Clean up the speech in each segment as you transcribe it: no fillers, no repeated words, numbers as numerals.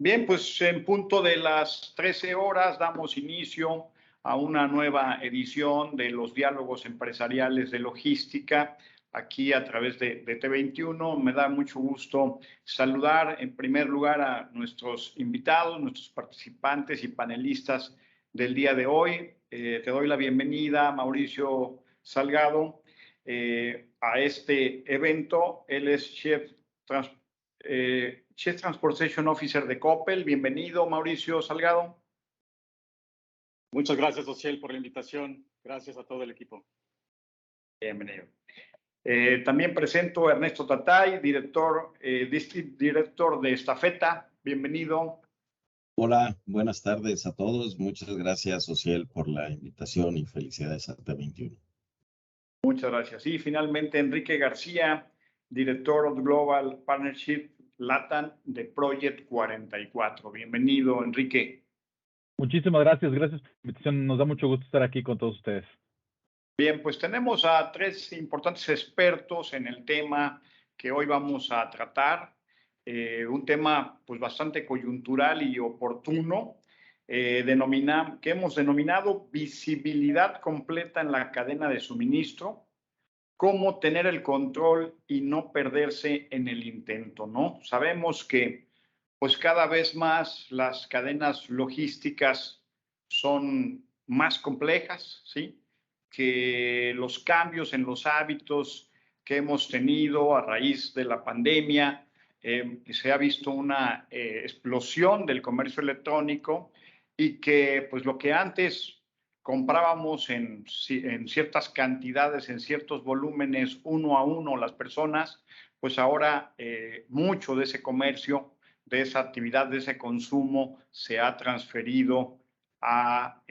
Bien, pues en punto de las 13 horas damos inicio a una nueva edición de los diálogos empresariales de logística aquí a través de T21. Me da mucho gusto saludar en primer lugar a nuestros invitados, nuestros participantes y panelistas del día de hoy. Te doy la bienvenida, Mauricio Salgado, a este evento. Él es Chief Transportation Officer de Coppel. Bienvenido, Mauricio Salgado. Muchas gracias, Ociel, por la invitación. Gracias a todo el equipo. Bienvenido. También presento a Ernesto Tatay, District Director de Estafeta. Bienvenido. Hola, buenas tardes a todos. Muchas gracias, Ociel, por la invitación y felicidades a T21. Muchas gracias. Y finalmente, Enrique García, Director of Global Partnership LATAM de Project 44. Bienvenido, Enrique. Muchísimas gracias. Gracias por la invitación. Nos da mucho gusto estar aquí con todos ustedes. Bien, pues tenemos a tres importantes expertos en el tema que hoy vamos a tratar. Un tema pues bastante coyuntural y oportuno, que hemos denominado visibilidad completa en la cadena de suministro, cómo tener el control y no perderse en el intento, ¿no? Sabemos que pues cada vez más las cadenas logísticas son más complejas, ¿sí? Que los cambios en los hábitos que hemos tenido a raíz de la pandemia, se ha visto una explosión del comercio electrónico y que pues lo que antes comprábamos en ciertas cantidades, en ciertos volúmenes, uno a uno las personas, pues ahora mucho de ese comercio, de esa actividad, de ese consumo se ha transferido a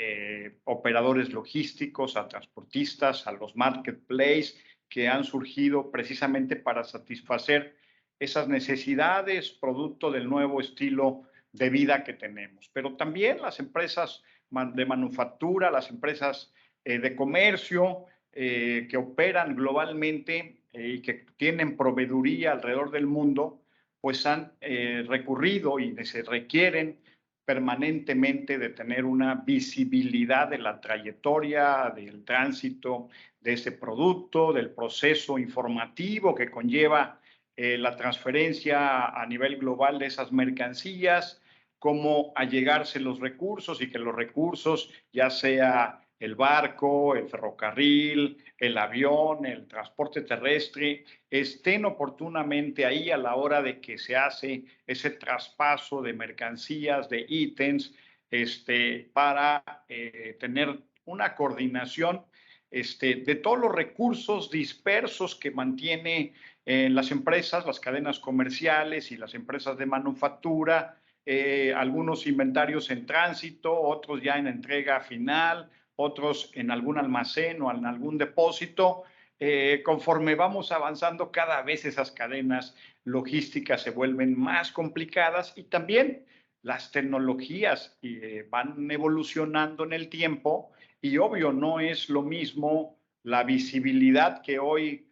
operadores logísticos, a transportistas, a los marketplaces que han surgido precisamente para satisfacer esas necesidades producto del nuevo estilo de vida que tenemos. Pero también las empresas de manufactura, las empresas de comercio que operan globalmente y que tienen proveeduría alrededor del mundo, pues han recurrido y se requieren permanentemente de tener una visibilidad de la trayectoria, del tránsito de ese producto, del proceso informativo que conlleva la transferencia a nivel global de esas mercancías, cómo allegarse los recursos y que los recursos, ya sea el barco, el ferrocarril, el avión, el transporte terrestre, estén oportunamente ahí a la hora de que se hace ese traspaso de mercancías, de ítems, para tener una coordinación de todos los recursos dispersos que mantiene las empresas, las cadenas comerciales y las empresas de manufactura, algunos inventarios en tránsito, otros ya en entrega final, otros en algún almacén o en algún depósito. Conforme vamos avanzando, cada vez esas cadenas logísticas se vuelven más complicadas y también las tecnologías van evolucionando en el tiempo y obvio no es lo mismo la visibilidad que hoy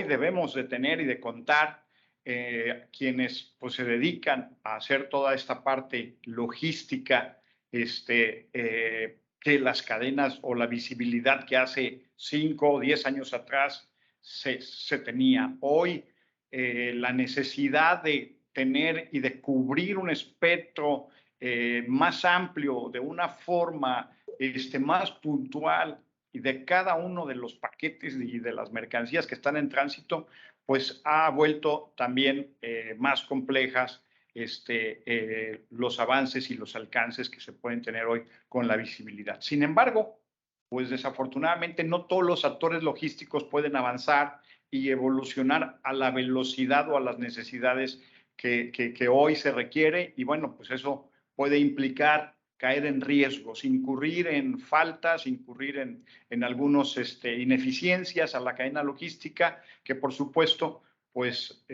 debemos de tener y de contar quienes pues, se dedican a hacer toda esta parte logística, que las cadenas o la visibilidad que hace 5 o 10 años atrás se tenía. Hoy la necesidad de tener y de cubrir un espectro más amplio, de una forma más puntual y de cada uno de los paquetes y de las mercancías que están en tránsito, pues ha vuelto también más complejas los avances y los alcances que se pueden tener hoy con la visibilidad. Sin embargo, pues desafortunadamente no todos los actores logísticos pueden avanzar y evolucionar a la velocidad o a las necesidades que hoy se requiere y bueno, pues eso puede implicar caer en riesgos, incurrir en faltas, incurrir en algunas ineficiencias a la cadena logística que por supuesto pues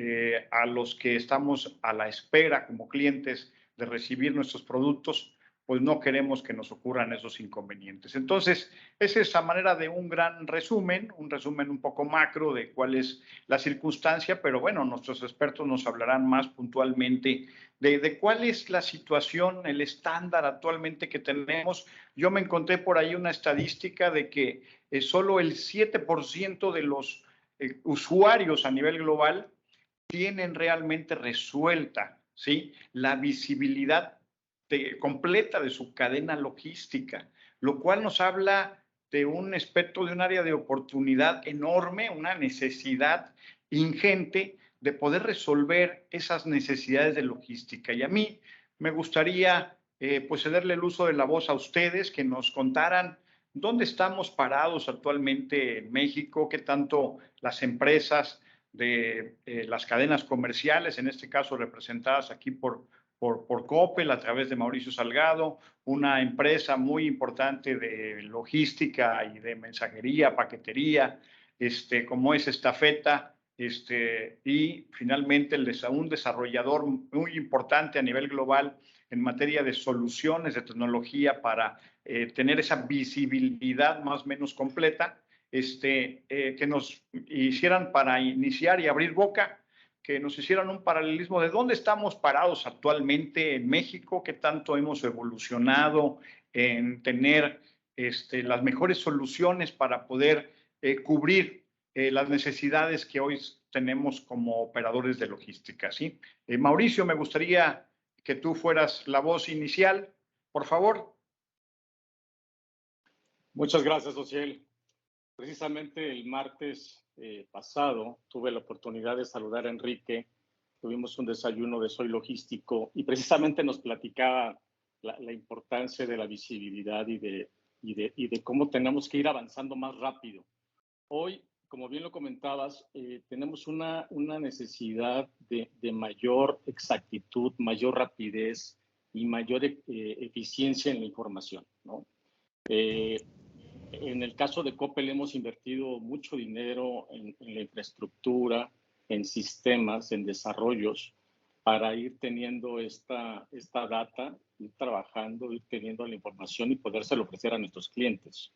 a los que estamos a la espera como clientes de recibir nuestros productos, pues no queremos que nos ocurran esos inconvenientes. Entonces, esa es a manera de un gran resumen, un poco macro de cuál es la circunstancia, pero bueno, nuestros expertos nos hablarán más puntualmente de cuál es la situación, el estándar actualmente que tenemos. Yo me encontré por ahí una estadística de que solo el 7% de los usuarios a nivel global tienen realmente resuelta, ¿sí?, la visibilidad completa de su cadena logística, lo cual nos habla de un aspecto, de un área de oportunidad enorme, una necesidad ingente de poder resolver esas necesidades de logística. Y a mí me gustaría pues cederle el uso de la voz a ustedes, que nos contaran dónde estamos parados actualmente en México, qué tanto las empresas de las cadenas comerciales, en este caso representadas aquí por Coppel a través de Mauricio Salgado, una empresa muy importante de logística y de mensajería, paquetería, como es Estafeta, y finalmente un desarrollador muy importante a nivel global en materia de soluciones de tecnología para tener esa visibilidad más o menos completa, que nos hicieran para iniciar y abrir boca, que nos hicieran un paralelismo de dónde estamos parados actualmente en México, qué tanto hemos evolucionado en tener las mejores soluciones para poder cubrir las necesidades que hoy tenemos como operadores de logística, ¿sí? Mauricio, me gustaría que tú fueras la voz inicial, por favor. Muchas gracias, Ociel. Precisamente el martes pasado tuve la oportunidad de saludar a Enrique. Tuvimos un desayuno de Soy Logístico y precisamente nos platicaba la importancia de la visibilidad y de cómo tenemos que ir avanzando más rápido. Hoy, como bien lo comentabas, tenemos una necesidad de mayor exactitud, mayor rapidez y mayor eficiencia en la información, ¿no? En el caso de Coppel hemos invertido mucho dinero en la infraestructura, en sistemas, en desarrollos, para ir teniendo esta data, ir trabajando, ir teniendo la información y podérselo ofrecer a nuestros clientes.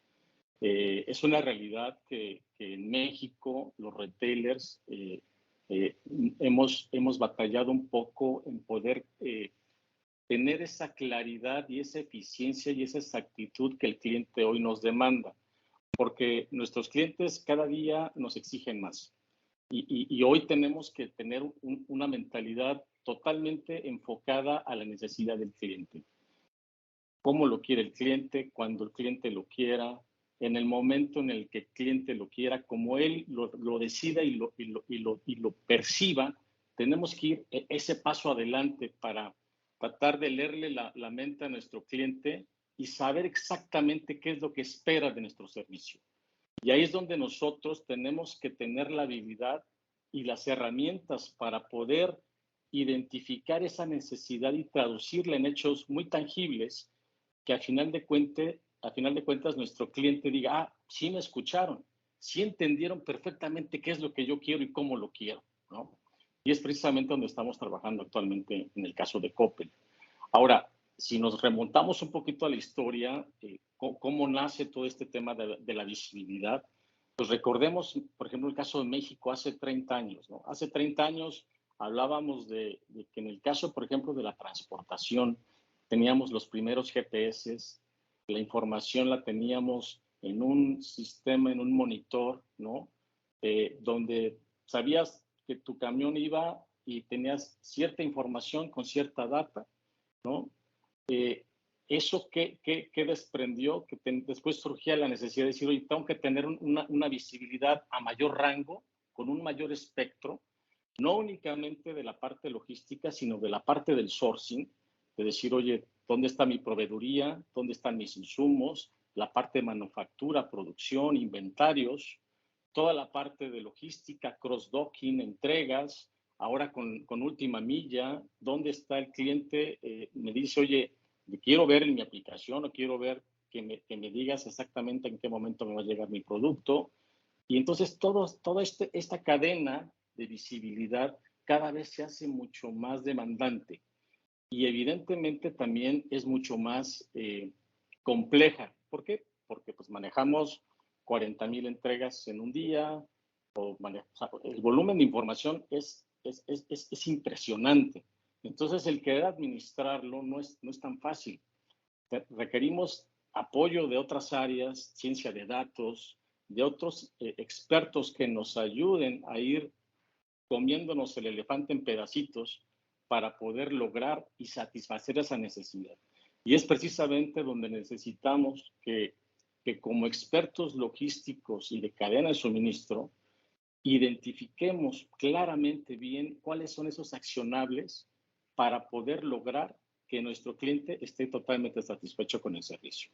Es una realidad que en México los retailers hemos batallado un poco en poder tener esa claridad y esa eficiencia y esa exactitud que el cliente hoy nos demanda, porque nuestros clientes cada día nos exigen más. Y hoy tenemos que tener una mentalidad totalmente enfocada a la necesidad del cliente. Cómo lo quiere el cliente, cuando el cliente lo quiera, en el momento en el que el cliente lo quiera, como él lo decida y lo perciba, tenemos que ir ese paso adelante para tratar de leerle la mente a nuestro cliente y saber exactamente qué es lo que espera de nuestro servicio. Y ahí es donde nosotros tenemos que tener la habilidad y las herramientas para poder identificar esa necesidad y traducirla en hechos muy tangibles que a final de cuentas nuestro cliente diga, ah, sí me escucharon, sí entendieron perfectamente qué es lo que yo quiero y cómo lo quiero, ¿no? Y es precisamente donde estamos trabajando actualmente en el caso de Coppel. Ahora, si nos remontamos un poquito a la historia, cómo nace todo este tema de la visibilidad, pues recordemos, por ejemplo, el caso de México hace 30 años, ¿no? Hace 30 años hablábamos de que en el caso, por ejemplo, de la transportación, teníamos los primeros GPS, la información la teníamos en un sistema, en un monitor, ¿no? Donde sabías que tu camión iba y tenías cierta información con cierta data, ¿no? Eso que desprendió, que después surgía la necesidad de decir, oye, tengo que tener una visibilidad a mayor rango, con un mayor espectro, no únicamente de la parte logística, sino de la parte del sourcing, de decir, oye, ¿dónde está mi proveeduría? ¿Dónde están mis insumos? La parte de manufactura, producción, inventarios, toda la parte de logística, cross-docking, entregas, ahora con última milla, ¿dónde está el cliente? Me dice, oye, quiero ver en mi aplicación o quiero ver que me digas exactamente en qué momento me va a llegar mi producto. Y entonces toda esta cadena de visibilidad cada vez se hace mucho más demandante. y evidentemente también es mucho más compleja. ¿Por qué? Porque pues manejamos 40,000 entregas en un día, o sea, el volumen de información es impresionante. Entonces, el querer administrarlo no es tan fácil. Requerimos apoyo de otras áreas, ciencia de datos, de otros expertos que nos ayuden a ir comiéndonos el elefante en pedacitos para poder lograr y satisfacer esa necesidad. Y es precisamente donde necesitamos que como expertos logísticos y de cadena de suministro, identifiquemos claramente bien cuáles son esos accionables para poder lograr que nuestro cliente esté totalmente satisfecho con el servicio.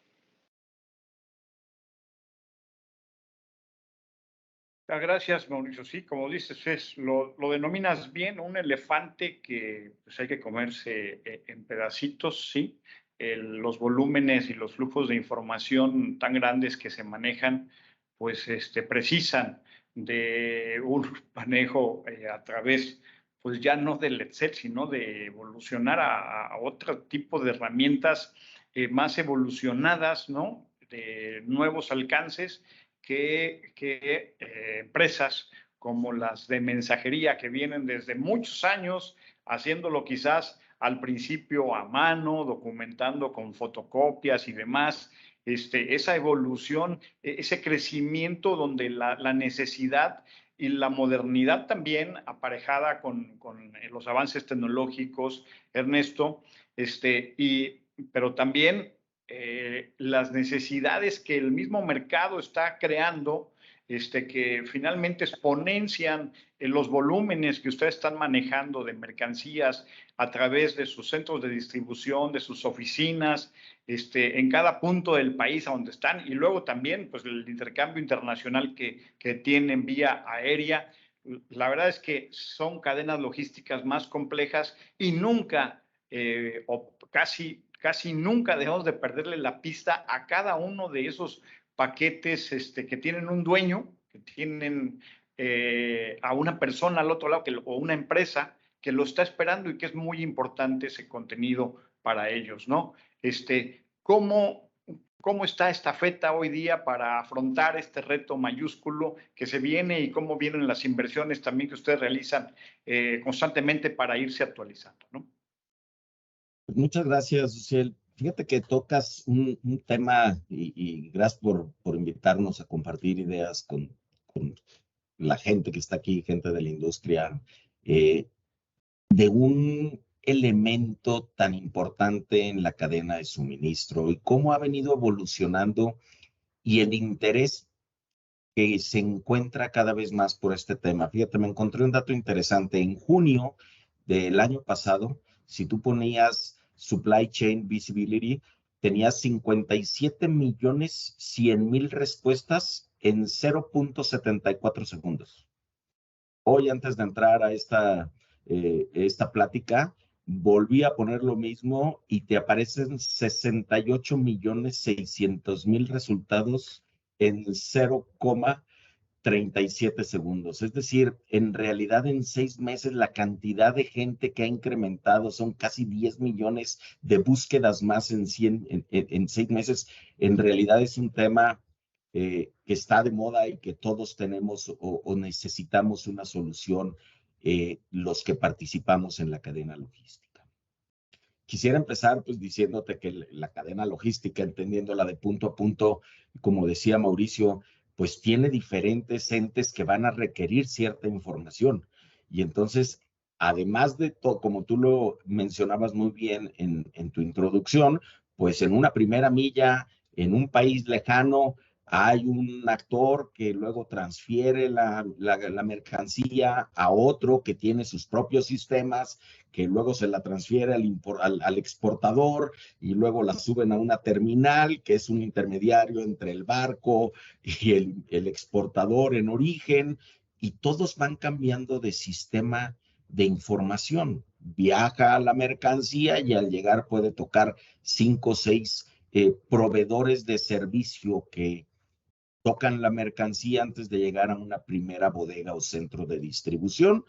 Gracias, Mauricio. Sí, como dices, lo denominas bien, un elefante que pues, hay que comerse en pedacitos, sí. Los volúmenes y los flujos de información tan grandes que se manejan, pues precisan de un manejo a través, pues ya no del Excel, sino de evolucionar a otro tipo de herramientas más evolucionadas, ¿no? De nuevos alcances que empresas como las de mensajería que vienen desde muchos años haciéndolo quizás al principio a mano, documentando con fotocopias y demás, esa evolución, ese crecimiento donde la necesidad y la modernidad también aparejada con los avances tecnológicos, Ernesto, pero también las necesidades que el mismo mercado está creando, que finalmente exponencian los volúmenes que ustedes están manejando de mercancías a través de sus centros de distribución, de sus oficinas, en cada punto del país a donde están, y luego también pues, el intercambio internacional que tienen vía aérea. La verdad es que son cadenas logísticas más complejas y nunca, o casi nunca dejamos de perderle la pista a cada uno de esos paquetes que tienen un dueño, que tienen a una persona al otro lado o una empresa que lo está esperando y que es muy importante ese contenido para ellos, ¿no? ¿Cómo está esta feta hoy día para afrontar este reto mayúsculo que se viene y cómo vienen las inversiones también que ustedes realizan constantemente para irse actualizando, ¿no? Muchas gracias, Uciel. Fíjate que tocas un tema y gracias por invitarnos a compartir ideas con la gente que está aquí, gente de la industria, de un elemento tan importante en la cadena de suministro y cómo ha venido evolucionando y el interés que se encuentra cada vez más por este tema. Fíjate, me encontré un dato interesante. En junio del año pasado, si tú ponías Supply Chain Visibility, tenías 57,100,000 respuestas en 0.74 segundos. Hoy, antes de entrar a esta plática, volví a poner lo mismo y te aparecen 68,600,000 resultados en 0,37 segundos. Es decir, en realidad en 6 meses la cantidad de gente que ha incrementado son casi 10 millones de búsquedas más en 6 meses. En realidad es un tema que está de moda y que todos tenemos o necesitamos una solución los que participamos en la cadena logística. Quisiera empezar pues diciéndote que la cadena logística, entendiéndola de punto a punto, como decía Mauricio, pues tiene diferentes entes que van a requerir cierta información. Y entonces, además de todo, como tú lo mencionabas muy bien en tu introducción, pues en una primera milla, en un país lejano, hay un actor que luego transfiere la mercancía a otro que tiene sus propios sistemas, que luego se la transfiere al exportador y luego la suben a una terminal, que es un intermediario entre el barco y el exportador en origen, y todos van cambiando de sistema de información. Viaja la mercancía y al llegar puede tocar 5 o 6 proveedores de servicio que tocan la mercancía antes de llegar a una primera bodega o centro de distribución,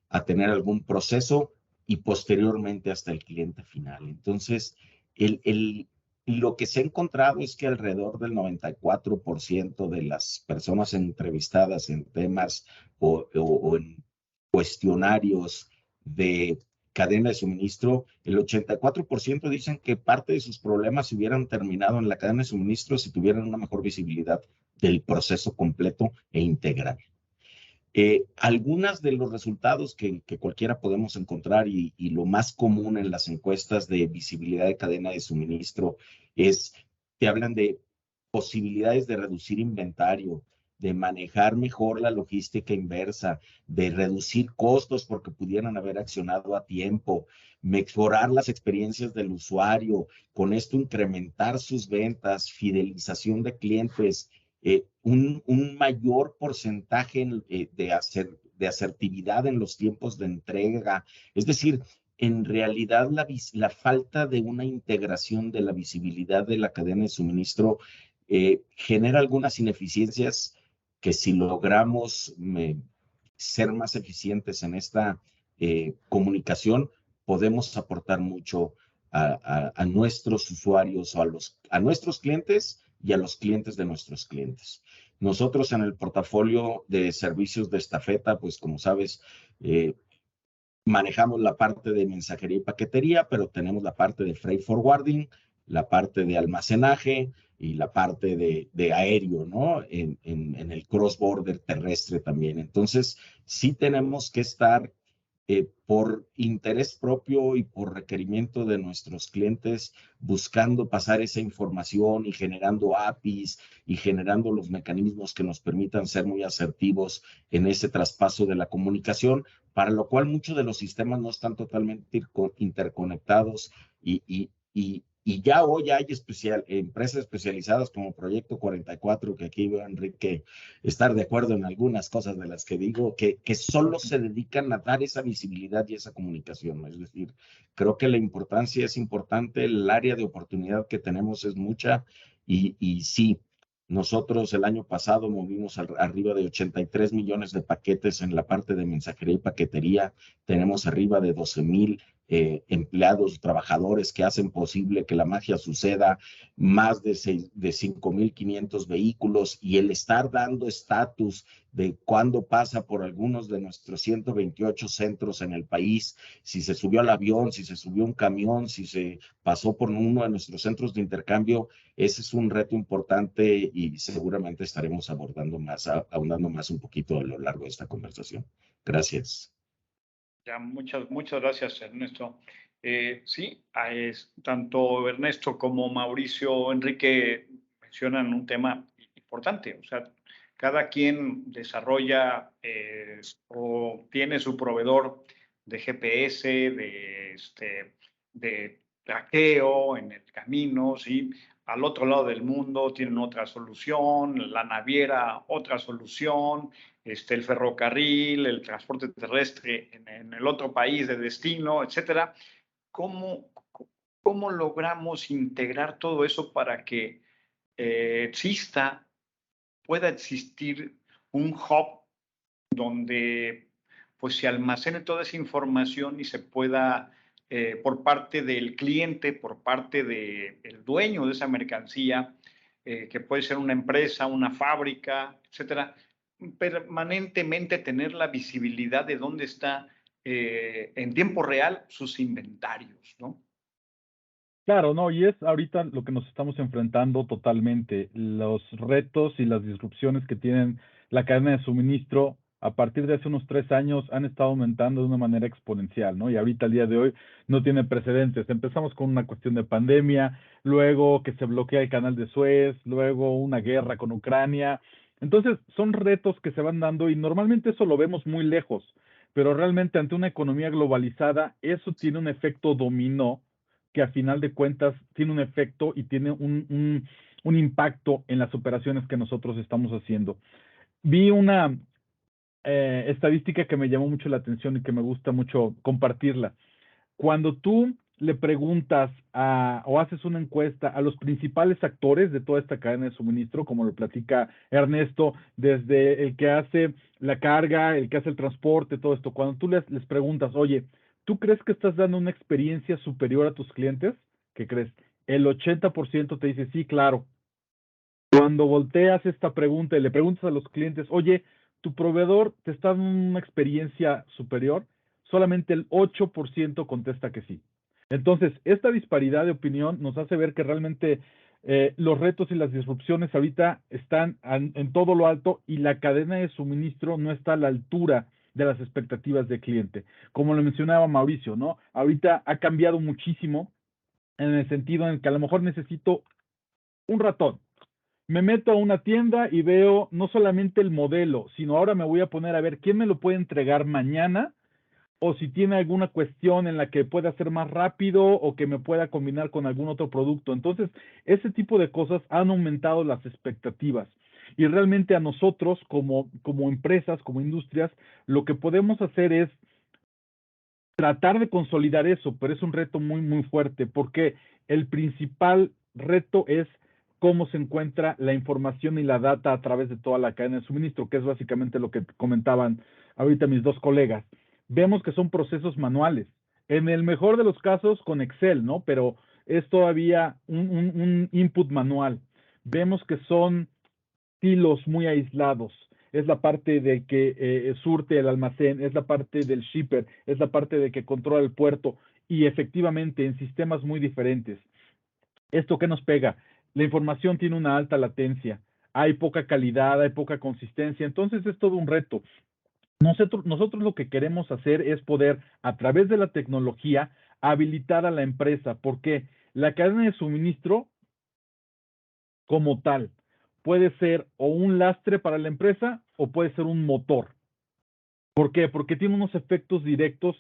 a tener algún proceso y posteriormente hasta el cliente final. Entonces, lo que se ha encontrado es que alrededor del 94% de las personas entrevistadas en temas o en cuestionarios de cadena de suministro, el 84% dicen que parte de sus problemas se hubieran terminado en la cadena de suministro si tuvieran una mejor visibilidad del proceso completo e integral. Algunas de los resultados que cualquiera podemos encontrar y lo más común en las encuestas de visibilidad de cadena de suministro te hablan de posibilidades de reducir inventario, de manejar mejor la logística inversa, de reducir costos porque pudieran haber accionado a tiempo, mejorar las experiencias del usuario, con esto incrementar sus ventas, fidelización de clientes, un mayor porcentaje de asertividad en los tiempos de entrega. Es decir, en realidad la falta de una integración de la visibilidad de la cadena de suministro genera algunas ineficiencias que si logramos ser más eficientes en esta comunicación, podemos aportar mucho a nuestros usuarios o a nuestros clientes y a los clientes de nuestros clientes. Nosotros en el portafolio de servicios de Estafeta, pues como sabes, manejamos la parte de mensajería y paquetería, pero tenemos la parte de freight forwarding, la parte de almacenaje y la parte de aéreo, ¿no? En el cross-border terrestre también. Entonces, sí tenemos que estar por interés propio y por requerimiento de nuestros clientes, buscando pasar esa información y generando APIs y generando los mecanismos que nos permitan ser muy asertivos en ese traspaso de la comunicación, para lo cual muchos de los sistemas no están totalmente interconectados y ya hoy hay empresas especializadas como Proyecto 44, que aquí veo a Enrique estar de acuerdo en algunas cosas de las que digo, que solo se dedican a dar esa visibilidad y esa comunicación. Es decir, creo que la importancia es importante, el área de oportunidad que tenemos es mucha y sí, nosotros el año pasado movimos arriba de 83 millones de paquetes en la parte de mensajería y paquetería, tenemos arriba de 12,000 empleados, trabajadores que hacen posible que la magia suceda, más de 5,500 vehículos y el estar dando estatus de cuándo pasa por algunos de nuestros 128 centros en el país, si se subió al avión, si se subió un camión, si se pasó por uno de nuestros centros de intercambio. Ese es un reto importante y seguramente estaremos ahondando más un poquito a lo largo de esta conversación. Gracias. Ya, muchas gracias, Ernesto. Sí, tanto Ernesto como Mauricio, Enrique mencionan un tema importante. O sea, cada quien desarrolla o tiene su proveedor de GPS, de traqueo en el camino, ¿sí? Al otro lado del mundo tienen otra solución, la naviera otra solución, el ferrocarril, el transporte terrestre en el otro país de destino, etcétera. ¿Cómo logramos integrar todo eso para que pueda existir un hub donde pues se almacene toda esa información y se pueda, por parte del cliente, por parte del dueño de esa mercancía, que puede ser una empresa, una fábrica, etcétera, permanentemente tener la visibilidad de dónde está en tiempo real sus inventarios, ¿no? Claro, no, y es ahorita lo que nos estamos enfrentando totalmente, los retos y las disrupciones que tienen la cadena de suministro a partir de hace unos 3 años han estado aumentando de una manera exponencial, ¿no? Y ahorita al día de hoy no tiene precedentes. Empezamos con una cuestión de pandemia, luego que se bloquea el canal de Suez, luego una guerra con Ucrania. Entonces, son retos que se van dando y normalmente eso lo vemos muy lejos, pero realmente ante una economía globalizada, eso tiene un efecto dominó que a final de cuentas tiene un efecto y tiene un impacto en las operaciones que nosotros estamos haciendo. Vi una estadística que me llamó mucho la atención y que me gusta mucho compartirla. Cuando tú le preguntas o haces una encuesta a los principales actores de toda esta cadena de suministro, como lo platica Ernesto, desde el que hace la carga, el que hace el transporte, todo esto, cuando tú les preguntas, oye, ¿tú crees que estás dando una experiencia superior a tus clientes? ¿Qué crees? El 80% te dice, sí, claro. Cuando volteas esta pregunta y le preguntas a los clientes, oye, ¿tu proveedor te está dando una experiencia superior? Solamente el 8% contesta que sí. Entonces, esta disparidad de opinión nos hace ver que realmente los retos y las disrupciones ahorita están en todo lo alto y la cadena de suministro no está a la altura de las expectativas del cliente. Como lo mencionaba Mauricio, ¿no? Ahorita ha cambiado muchísimo en el sentido en que a lo mejor necesito un ratón. Me meto a una tienda y veo no solamente el modelo, sino ahora me voy a poner a ver quién me lo puede entregar mañana o si tiene alguna cuestión en la que pueda ser más rápido o que me pueda combinar con algún otro producto. Entonces, ese tipo de cosas han aumentado las expectativas. Y realmente a nosotros como empresas, como industrias, lo que podemos hacer es tratar de consolidar eso, pero es un reto muy, muy fuerte, porque el principal reto es cómo se encuentra la información y la data a través de toda la cadena de suministro, que es básicamente lo que comentaban ahorita mis dos colegas. Vemos que son procesos manuales, en el mejor de los casos con Excel, ¿no? Pero es todavía un input manual. Vemos que son silos muy aislados. Es la parte de que surte el almacén, es la parte del shipper, es la parte de que controla el puerto y efectivamente en sistemas muy diferentes. ¿Esto qué nos pega? La información tiene una alta latencia, hay poca calidad, hay poca consistencia, entonces es todo un reto. Nosotros lo que queremos hacer es poder, a través de la tecnología, habilitar a la empresa, porque la cadena de suministro como tal puede ser o un lastre para la empresa o puede ser un motor. ¿Por qué? Porque tiene unos efectos directos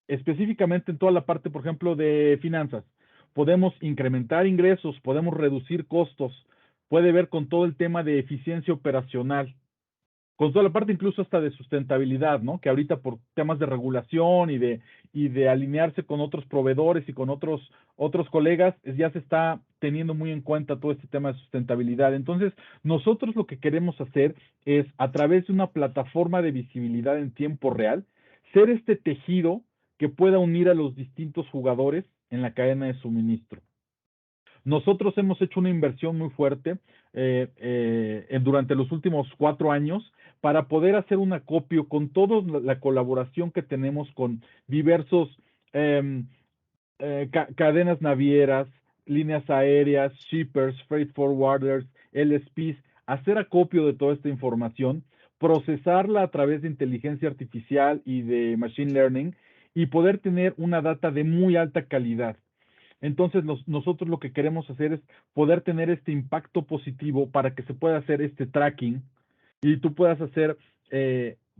específicamente en toda la parte, por ejemplo, de finanzas. Podemos incrementar ingresos, podemos reducir costos, puede ver con todo el tema de eficiencia operacional, con toda la parte incluso hasta de sustentabilidad, ¿no? Que ahorita por temas de regulación y de alinearse con otros proveedores y con otros colegas, ya se está teniendo muy en cuenta todo este tema de sustentabilidad. Entonces, nosotros lo que queremos hacer es, a través de una plataforma de visibilidad en tiempo real, ser este tejido que pueda unir a los distintos jugadores en la cadena de suministro. Nosotros hemos hecho una inversión muy fuerte durante los últimos 4 años para poder hacer un acopio con toda la colaboración que tenemos con diversos cadenas navieras, líneas aéreas, shippers, freight forwarders, LSPs, hacer acopio de toda esta información, procesarla a través de inteligencia artificial y de machine learning y poder tener una data de muy alta calidad. Entonces, nosotros lo que queremos hacer es poder tener este impacto positivo para que se pueda hacer este tracking y tú puedas hacer,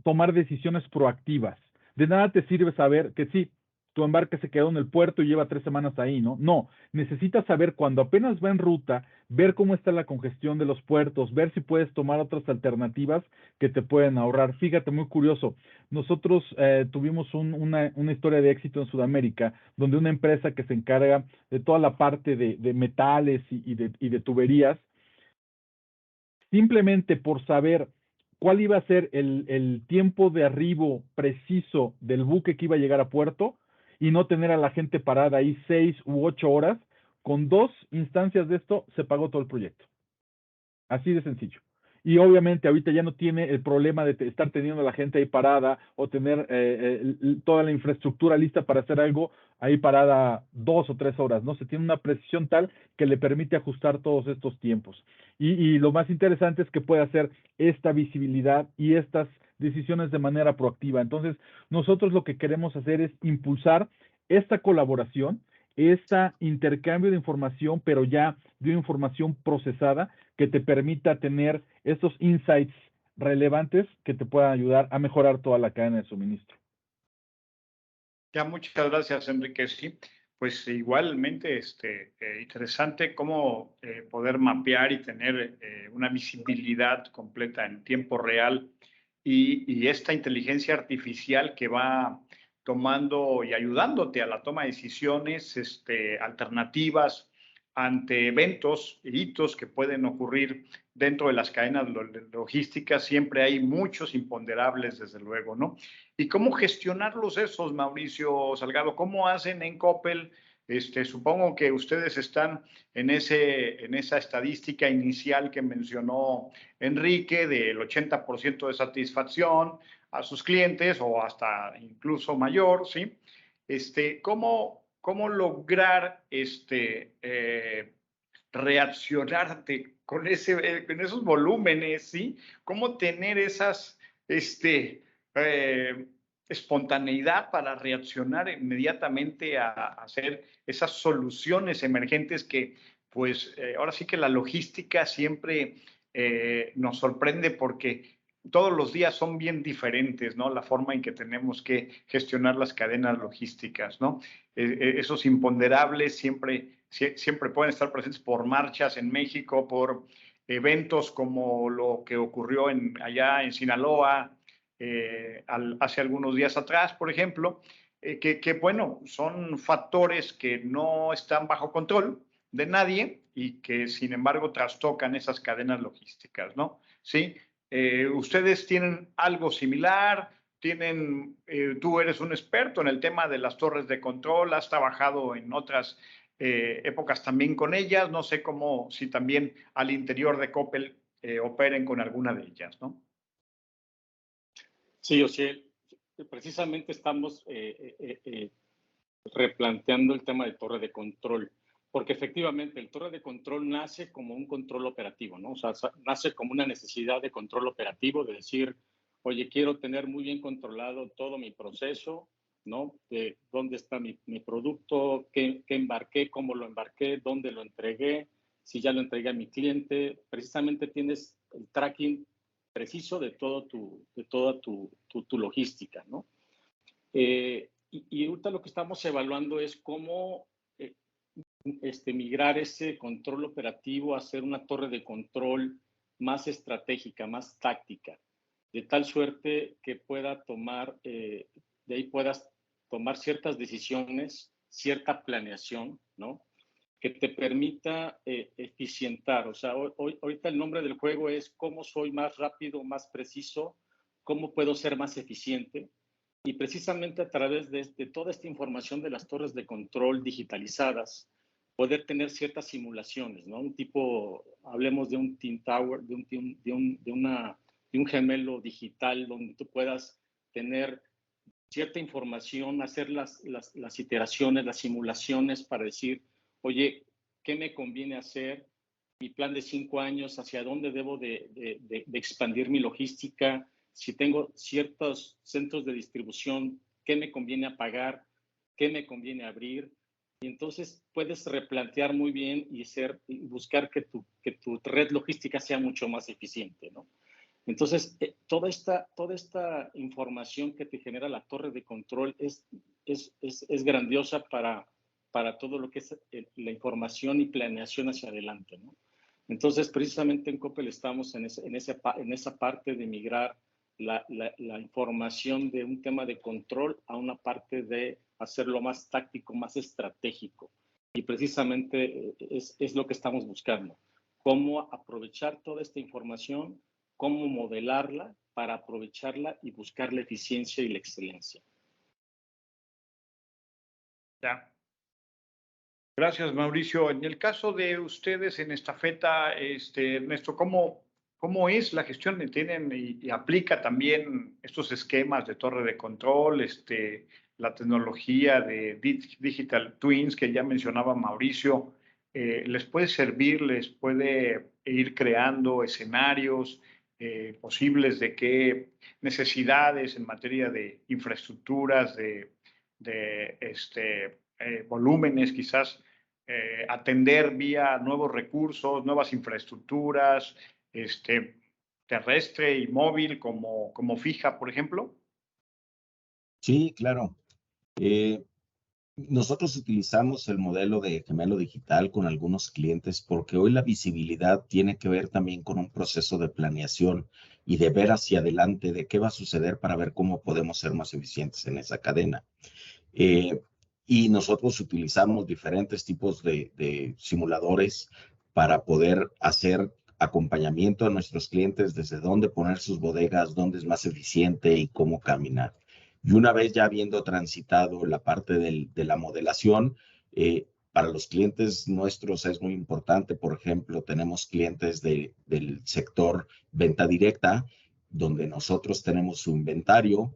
tomar decisiones proactivas. De nada te sirve saber que sí, tu embarque se quedó en el puerto y lleva 3 semanas ahí, ¿no? No, necesitas saber cuando apenas va en ruta, ver cómo está la congestión de los puertos, ver si puedes tomar otras alternativas que te pueden ahorrar. Fíjate, muy curioso, nosotros tuvimos una historia de éxito en Sudamérica, donde una empresa que se encarga de toda la parte de metales y de tuberías, simplemente por saber cuál iba a ser el tiempo de arribo preciso del buque que iba a llegar a puerto y no tener a la gente parada ahí 6 u 8 horas, con 2 instancias de esto se pagó todo el proyecto. Así de sencillo. Y obviamente ahorita ya no tiene el problema de estar teniendo a la gente ahí parada o tener toda la infraestructura lista para hacer algo ahí parada 2 o 3 horas, ¿no? Se tiene una precisión tal que le permite ajustar todos estos tiempos. Y lo más interesante es que puede hacer esta visibilidad y estas decisiones de manera proactiva. Entonces, nosotros lo que queremos hacer es impulsar esta colaboración, este intercambio de información, pero ya de una información procesada que te permita tener estos insights relevantes que te puedan ayudar a mejorar toda la cadena de suministro. Ya, muchas gracias, Enrique. Sí, pues igualmente interesante cómo poder mapear y tener una visibilidad completa en tiempo real y esta inteligencia artificial que va tomando y ayudándote a la toma de decisiones alternativas ante eventos y hitos que pueden ocurrir dentro de las cadenas logísticas, siempre hay muchos imponderables, desde luego, ¿no? ¿Y cómo gestionarlos esos, Mauricio Salgado? ¿Cómo hacen en Coppel? Supongo que ustedes están en esa estadística inicial que mencionó Enrique, del 80% de satisfacción a sus clientes, o hasta incluso mayor, ¿sí? ¿Cómo lograr reaccionar con esos volúmenes, ¿sí? ¿Cómo tener esas espontaneidad para reaccionar inmediatamente a hacer esas soluciones emergentes que, pues, ahora sí que la logística siempre nos sorprende, porque todos los días son bien diferentes, ¿no? La forma en que tenemos que gestionar las cadenas logísticas, ¿no? Esos imponderables siempre pueden estar presentes por marchas en México, por eventos como lo que ocurrió allá en Sinaloa hace algunos días atrás, por ejemplo, bueno, son factores que no están bajo control de nadie y que, sin embargo, trastocan esas cadenas logísticas, ¿no? ¿Sí? ¿Ustedes tienen algo similar? Tú eres un experto en el tema de las torres de control, has trabajado en otras épocas también con ellas, no sé si también al interior de Coppel operen con alguna de ellas, ¿no? Sí, Osiel, precisamente estamos replanteando el tema de torre de control, porque efectivamente el torre de control nace como un control operativo, ¿no? O sea, nace como una necesidad de control operativo, de decir, oye, quiero tener muy bien controlado todo mi proceso, ¿no? De dónde está mi producto, qué embarqué, cómo lo embarqué, dónde lo entregué, si ya lo entregué a mi cliente. Precisamente tienes el tracking preciso de toda tu logística, ¿no? Y ahorita lo que estamos evaluando es cómo migrar ese control operativo a hacer una torre de control más estratégica, más táctica, de tal suerte que pueda tomar, de ahí puedas tomar ciertas decisiones, cierta planeación, ¿no? Que te permita eficientar. O sea, ahorita el nombre del juego es cómo soy más rápido, más preciso, cómo puedo ser más eficiente. Y precisamente a través de toda esta información de las torres de control digitalizadas, poder tener ciertas simulaciones, ¿no? Hablemos de un Twin Tower, de un gemelo digital donde tú puedas tener cierta información, hacer las iteraciones, las simulaciones para decir, oye, ¿qué me conviene hacer? Mi plan de 5 años, hacia dónde debo de expandir mi logística, si tengo ciertos centros de distribución, ¿qué me conviene apagar? ¿Qué me conviene abrir? Y entonces puedes replantear muy bien y buscar que tu red logística sea mucho más eficiente, ¿no? Entonces, toda esta información que te genera la torre de control es grandiosa para todo lo que es la información y planeación hacia adelante, ¿no? Entonces, precisamente en Coppel estamos en esa parte de migrar la información de un tema de control a una parte de hacerlo más táctico, más estratégico. Y precisamente es lo que estamos buscando. Cómo aprovechar toda esta información, cómo modelarla para aprovecharla y buscar la eficiencia y la excelencia. Ya. Gracias, Mauricio. En el caso de ustedes en Estafeta, Ernesto, ¿cómo es la gestión? ¿Tienen y aplica también estos esquemas de torre de control, la tecnología de Digital Twins que ya mencionaba Mauricio? ¿Les puede servir, les puede ir creando escenarios posibles de qué necesidades en materia de infraestructuras, de volúmenes, quizás atender vía nuevos recursos, nuevas infraestructuras, terrestre y móvil como fija, por ejemplo? Sí, claro. Nosotros utilizamos el modelo de gemelo digital con algunos clientes porque hoy la visibilidad tiene que ver también con un proceso de planeación y de ver hacia adelante de qué va a suceder para ver cómo podemos ser más eficientes en esa cadena. Y nosotros utilizamos diferentes tipos de simuladores para poder hacer acompañamiento a nuestros clientes desde dónde poner sus bodegas, dónde es más eficiente y cómo caminar. Y una vez ya habiendo transitado la parte de la modelación, para los clientes nuestros es muy importante. Por ejemplo, tenemos clientes del sector venta directa, donde nosotros tenemos su inventario,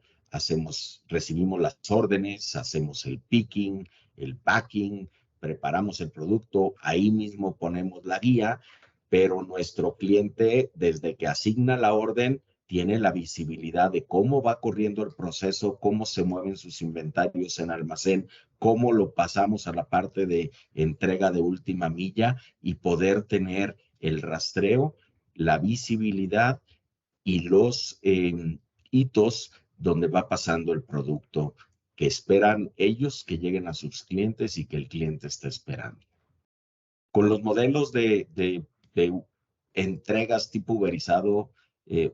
recibimos las órdenes, hacemos el picking, el packing, preparamos el producto, ahí mismo ponemos la guía, pero nuestro cliente, desde que asigna la orden, tiene la visibilidad de cómo va corriendo el proceso, cómo se mueven sus inventarios en almacén, cómo lo pasamos a la parte de entrega de última milla y poder tener el rastreo, la visibilidad y los hitos donde va pasando el producto que esperan ellos que lleguen a sus clientes y que el cliente esté esperando. Con los modelos de entregas tipo uberizado,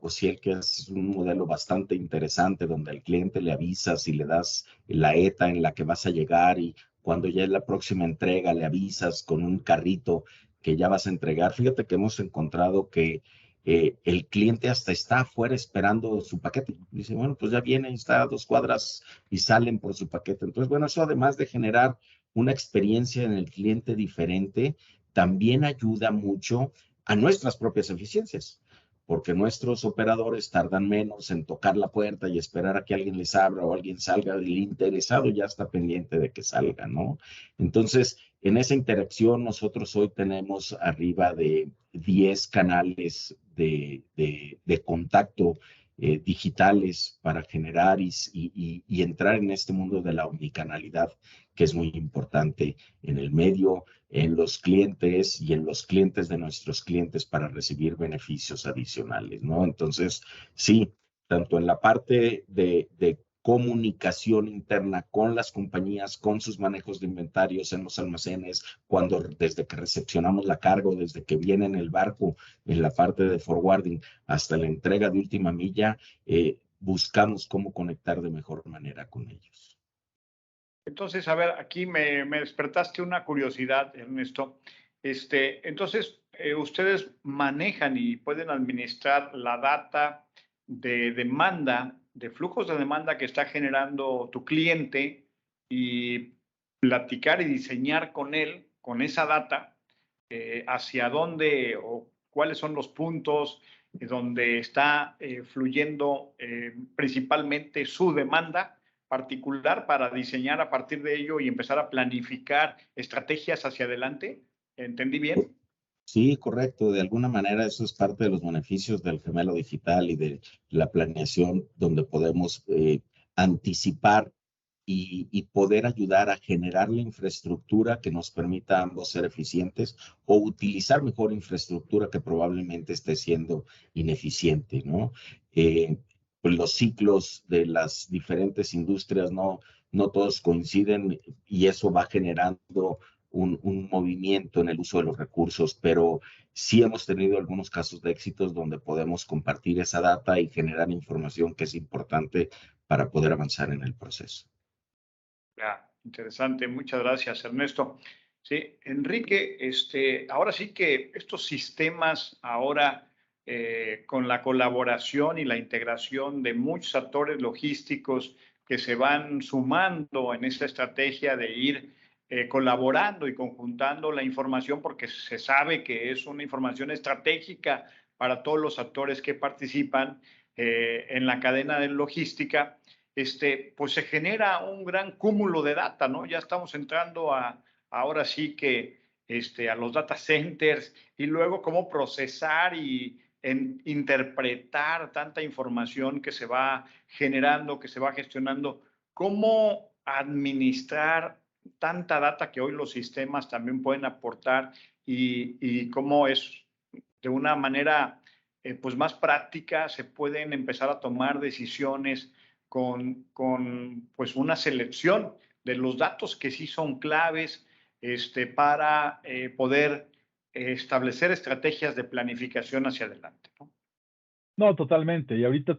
o si el que es un modelo bastante interesante donde al cliente le avisas y le das la ETA en la que vas a llegar y cuando ya es la próxima entrega le avisas con un carrito que ya vas a entregar. Fíjate que hemos encontrado que el cliente hasta está afuera esperando su paquete. Dice, bueno, pues ya viene, está a 2 cuadras y salen por su paquete. Entonces, bueno, eso además de generar una experiencia en el cliente diferente, también ayuda mucho a nuestras propias eficiencias, porque nuestros operadores tardan menos en tocar la puerta y esperar a que alguien les abra o alguien salga. El interesado ya está pendiente de que salga, ¿no? Entonces, en esa interacción nosotros hoy tenemos arriba de 10 canales de contacto digitales para generar y entrar en este mundo de la omnicanalidad, que es muy importante en el medio, en los clientes y en los clientes de nuestros clientes para recibir beneficios adicionales, ¿no? Entonces, sí, tanto en la parte de comunicación interna con las compañías, con sus manejos de inventarios en los almacenes, desde que recepcionamos la carga, desde que viene en el barco, en la parte de forwarding, hasta la entrega de última milla, buscamos cómo conectar de mejor manera con ellos. Entonces, a ver, aquí me despertaste una curiosidad, Ernesto. Entonces, ustedes manejan y pueden administrar la data de demanda, de flujos de demanda que está generando tu cliente y platicar y diseñar con él, con esa data, hacia dónde o cuáles son los puntos donde está fluyendo principalmente su demanda particular para diseñar a partir de ello y empezar a planificar estrategias hacia adelante. ¿Entendí bien? Sí, correcto. De alguna manera eso es parte de los beneficios del gemelo digital y de la planeación, donde podemos anticipar y poder ayudar a generar la infraestructura que nos permita a ambos ser eficientes o utilizar mejor infraestructura que probablemente esté siendo ineficiente, ¿no? Pues los ciclos de las diferentes industrias no todos coinciden y eso va generando un movimiento en el uso de los recursos, pero sí hemos tenido algunos casos de éxitos donde podemos compartir esa data y generar información que es importante para poder avanzar en el proceso. Ya, interesante. Muchas gracias, Ernesto. Sí, Enrique, ahora sí que estos sistemas ahora con la colaboración y la integración de muchos actores logísticos que se van sumando en esta estrategia de ir colaborando y conjuntando la información porque se sabe que es una información estratégica para todos los actores que participan en la cadena de logística. Pues se genera un gran cúmulo de data, ¿no? Ya estamos entrando ahora sí que a los data centers y luego cómo procesar y interpretar tanta información que se va generando, que se va gestionando, cómo administrar tanta data que hoy los sistemas también pueden aportar y cómo es de una manera pues más práctica se pueden empezar a tomar decisiones con pues una selección de los datos que sí son claves para poder establecer estrategias de planificación hacia adelante, ¿no? No, totalmente. Y ahorita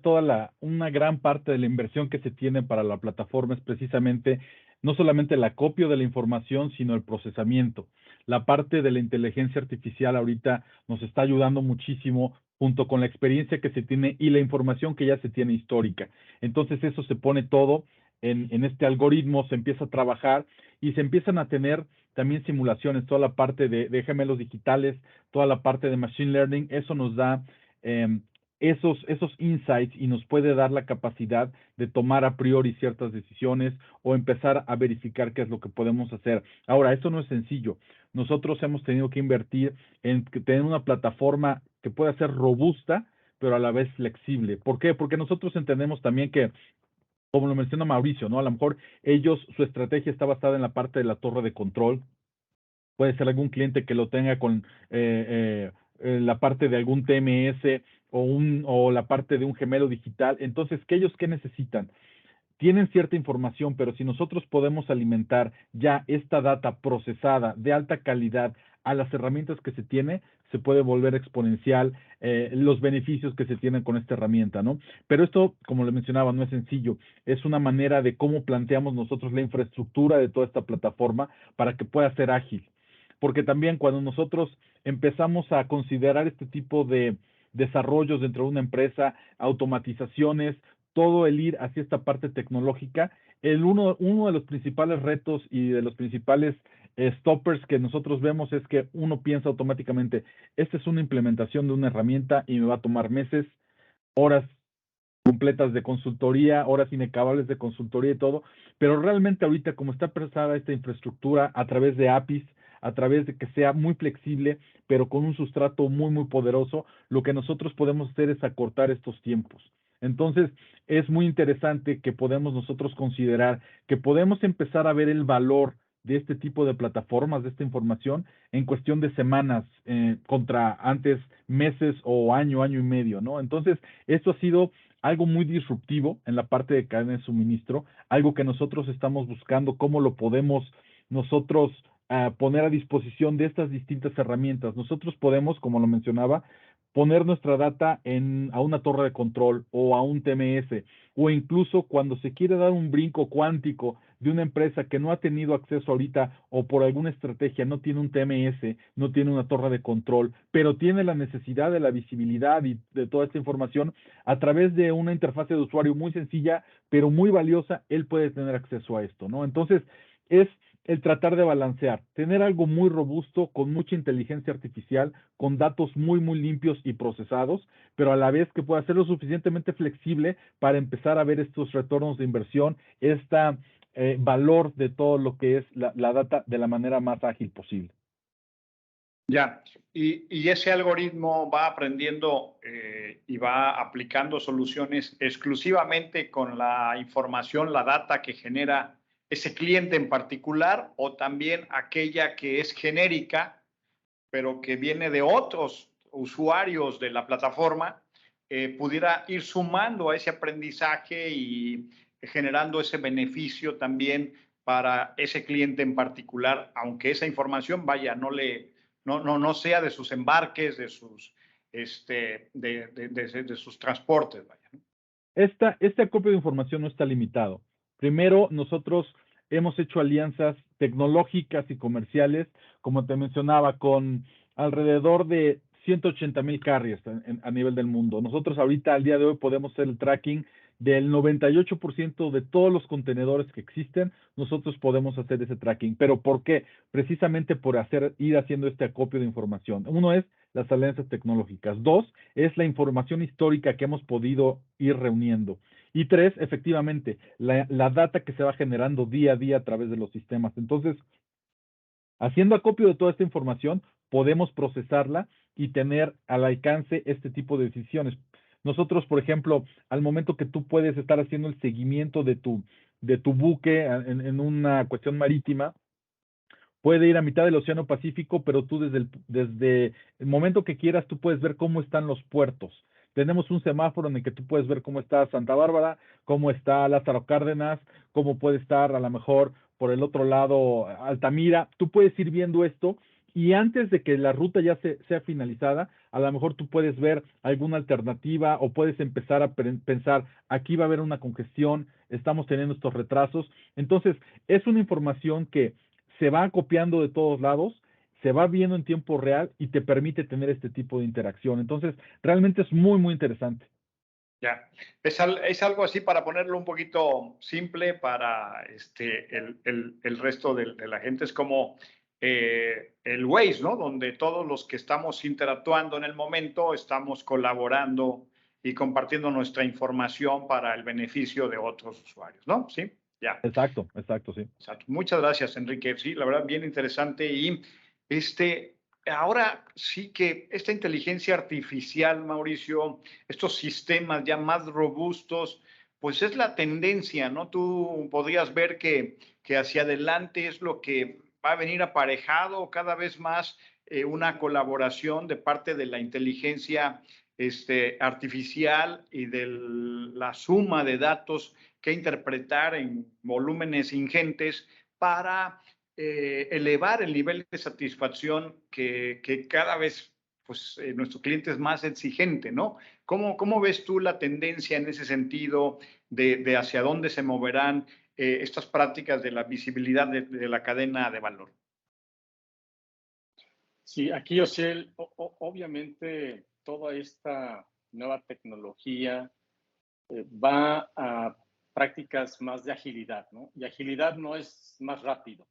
una gran parte de la inversión que se tiene para la plataforma es precisamente no solamente el acopio de la información, sino el procesamiento. La parte de la inteligencia artificial ahorita nos está ayudando muchísimo junto con la experiencia que se tiene y la información que ya se tiene histórica. Entonces eso se pone todo en este algoritmo, se empieza a trabajar y se empiezan a tener también simulaciones, toda la parte de gemelos digitales, toda la parte de machine learning, eso nos da esos insights y nos puede dar la capacidad de tomar a priori ciertas decisiones o empezar a verificar qué es lo que podemos hacer. Ahora, esto no es sencillo. Nosotros hemos tenido que invertir en tener una plataforma que pueda ser robusta, pero a la vez flexible. ¿Por qué? Porque nosotros entendemos también que, como lo menciona Mauricio, ¿no? A lo mejor ellos, su estrategia está basada en la parte de la torre de control. Puede ser algún cliente que lo tenga con la parte de algún TMS o la parte de un gemelo digital. Entonces, ¿qué necesitan? Tienen cierta información, pero si nosotros podemos alimentar ya esta data procesada de alta calidad a las herramientas que se tiene, se puede volver exponencial los beneficios que se tienen con esta herramienta, ¿no? Pero esto, como le mencionaba, no es sencillo. Es una manera de cómo planteamos nosotros la infraestructura de toda esta plataforma para que pueda ser ágil. Porque también cuando nosotros empezamos a considerar este tipo de desarrollos dentro de una empresa, automatizaciones, todo el ir hacia esta parte tecnológica, uno de los principales retos y de los principales stoppers que nosotros vemos es que uno piensa automáticamente, esta es una implementación de una herramienta y me va a tomar meses, horas completas de consultoría, horas inacabables de consultoría y todo, pero realmente ahorita como está pensada esta infraestructura a través de APIs, a través de que sea muy flexible, pero con un sustrato muy poderoso, lo que nosotros podemos hacer es acortar estos tiempos. Entonces, es muy interesante que podemos nosotros considerar que podemos empezar a ver el valor de este tipo de plataformas, de esta información, en cuestión de semanas, contra antes meses o año y medio, ¿no? Entonces, esto ha sido algo muy disruptivo en la parte de cadena de suministro, algo que nosotros estamos buscando, cómo lo podemos nosotros poner a disposición de estas distintas herramientas. Nosotros podemos, como lo mencionaba, poner nuestra data a una torre de control o a un TMS, o incluso cuando se quiere dar un brinco cuántico de una empresa que no ha tenido acceso ahorita o por alguna estrategia no tiene un TMS, no tiene una torre de control, pero tiene la necesidad de la visibilidad y de toda esta información a través de una interfaz de usuario muy sencilla, pero muy valiosa, él puede tener acceso a esto, ¿no? Entonces, es el tratar de balancear, tener algo muy robusto, con mucha inteligencia artificial, con datos muy limpios y procesados, pero a la vez que pueda ser lo suficientemente flexible para empezar a ver estos retornos de inversión, valor de todo lo que es la data de la manera más ágil posible. Ya, y ese algoritmo va aprendiendo y va aplicando soluciones exclusivamente con la información, la data que genera ese cliente en particular, o también aquella que es genérica, pero que viene de otros usuarios de la plataforma, pudiera ir sumando a ese aprendizaje y generando ese beneficio también para ese cliente en particular, aunque esa información, vaya, no sea de sus embarques, de sus, de sus transportes, vaya, ¿no? Este acopio de información no está limitado. Primero, nosotros hemos hecho alianzas tecnológicas y comerciales, como te mencionaba, con alrededor de 180,000 carriers a nivel del mundo. Nosotros ahorita, al día de hoy, podemos hacer el tracking del 98% de todos los contenedores que existen. Nosotros podemos hacer ese tracking. ¿Pero por qué? Precisamente por ir haciendo este acopio de información. Uno es las alianzas tecnológicas. Dos, es la información histórica que hemos podido ir reuniendo. Y tres, efectivamente, la data que se va generando día a día a través de los sistemas. Entonces, haciendo acopio de toda esta información, podemos procesarla y tener al alcance este tipo de decisiones. Nosotros, por ejemplo, al momento que tú puedes estar haciendo el seguimiento de tu buque en una cuestión marítima, puede ir a mitad del Océano Pacífico, pero tú desde el momento que quieras, tú puedes ver cómo están los puertos. Tenemos un semáforo en el que tú puedes ver cómo está Santa Bárbara, cómo está Lázaro Cárdenas, cómo puede estar a lo mejor por el otro lado Altamira. Tú puedes ir viendo esto y antes de que la ruta ya sea finalizada, a lo mejor tú puedes ver alguna alternativa o puedes empezar a pensar, aquí va a haber una congestión, estamos teniendo estos retrasos. Entonces, es una información que se va copiando de todos lados, se va viendo en tiempo real y te permite tener este tipo de interacción. Entonces, realmente es muy, muy interesante. Ya, es algo así para ponerlo un poquito simple para el resto de la gente. Es como el Waze, ¿no? Donde todos los que estamos interactuando en el momento estamos colaborando y compartiendo nuestra información para el beneficio de otros usuarios, ¿no? Sí, ya. Exacto, exacto, sí. Exacto. Muchas gracias, Enrique. Sí, la verdad, bien interesante. Y ahora sí que esta inteligencia artificial, Mauricio, estos sistemas ya más robustos, pues es la tendencia, ¿no? Tú podrías ver que hacia adelante es lo que va a venir aparejado cada vez más una colaboración de parte de la inteligencia artificial y de la suma de datos que interpretar en volúmenes ingentes para elevar el nivel de satisfacción que cada vez pues, nuestro cliente es más exigente, ¿no? ¿Cómo ves tú la tendencia en ese sentido de hacia dónde se moverán estas prácticas de la visibilidad de la cadena de valor? Sí, aquí, Ociel, obviamente toda esta nueva tecnología va a prácticas más de agilidad, ¿no? Y agilidad no es más rápido,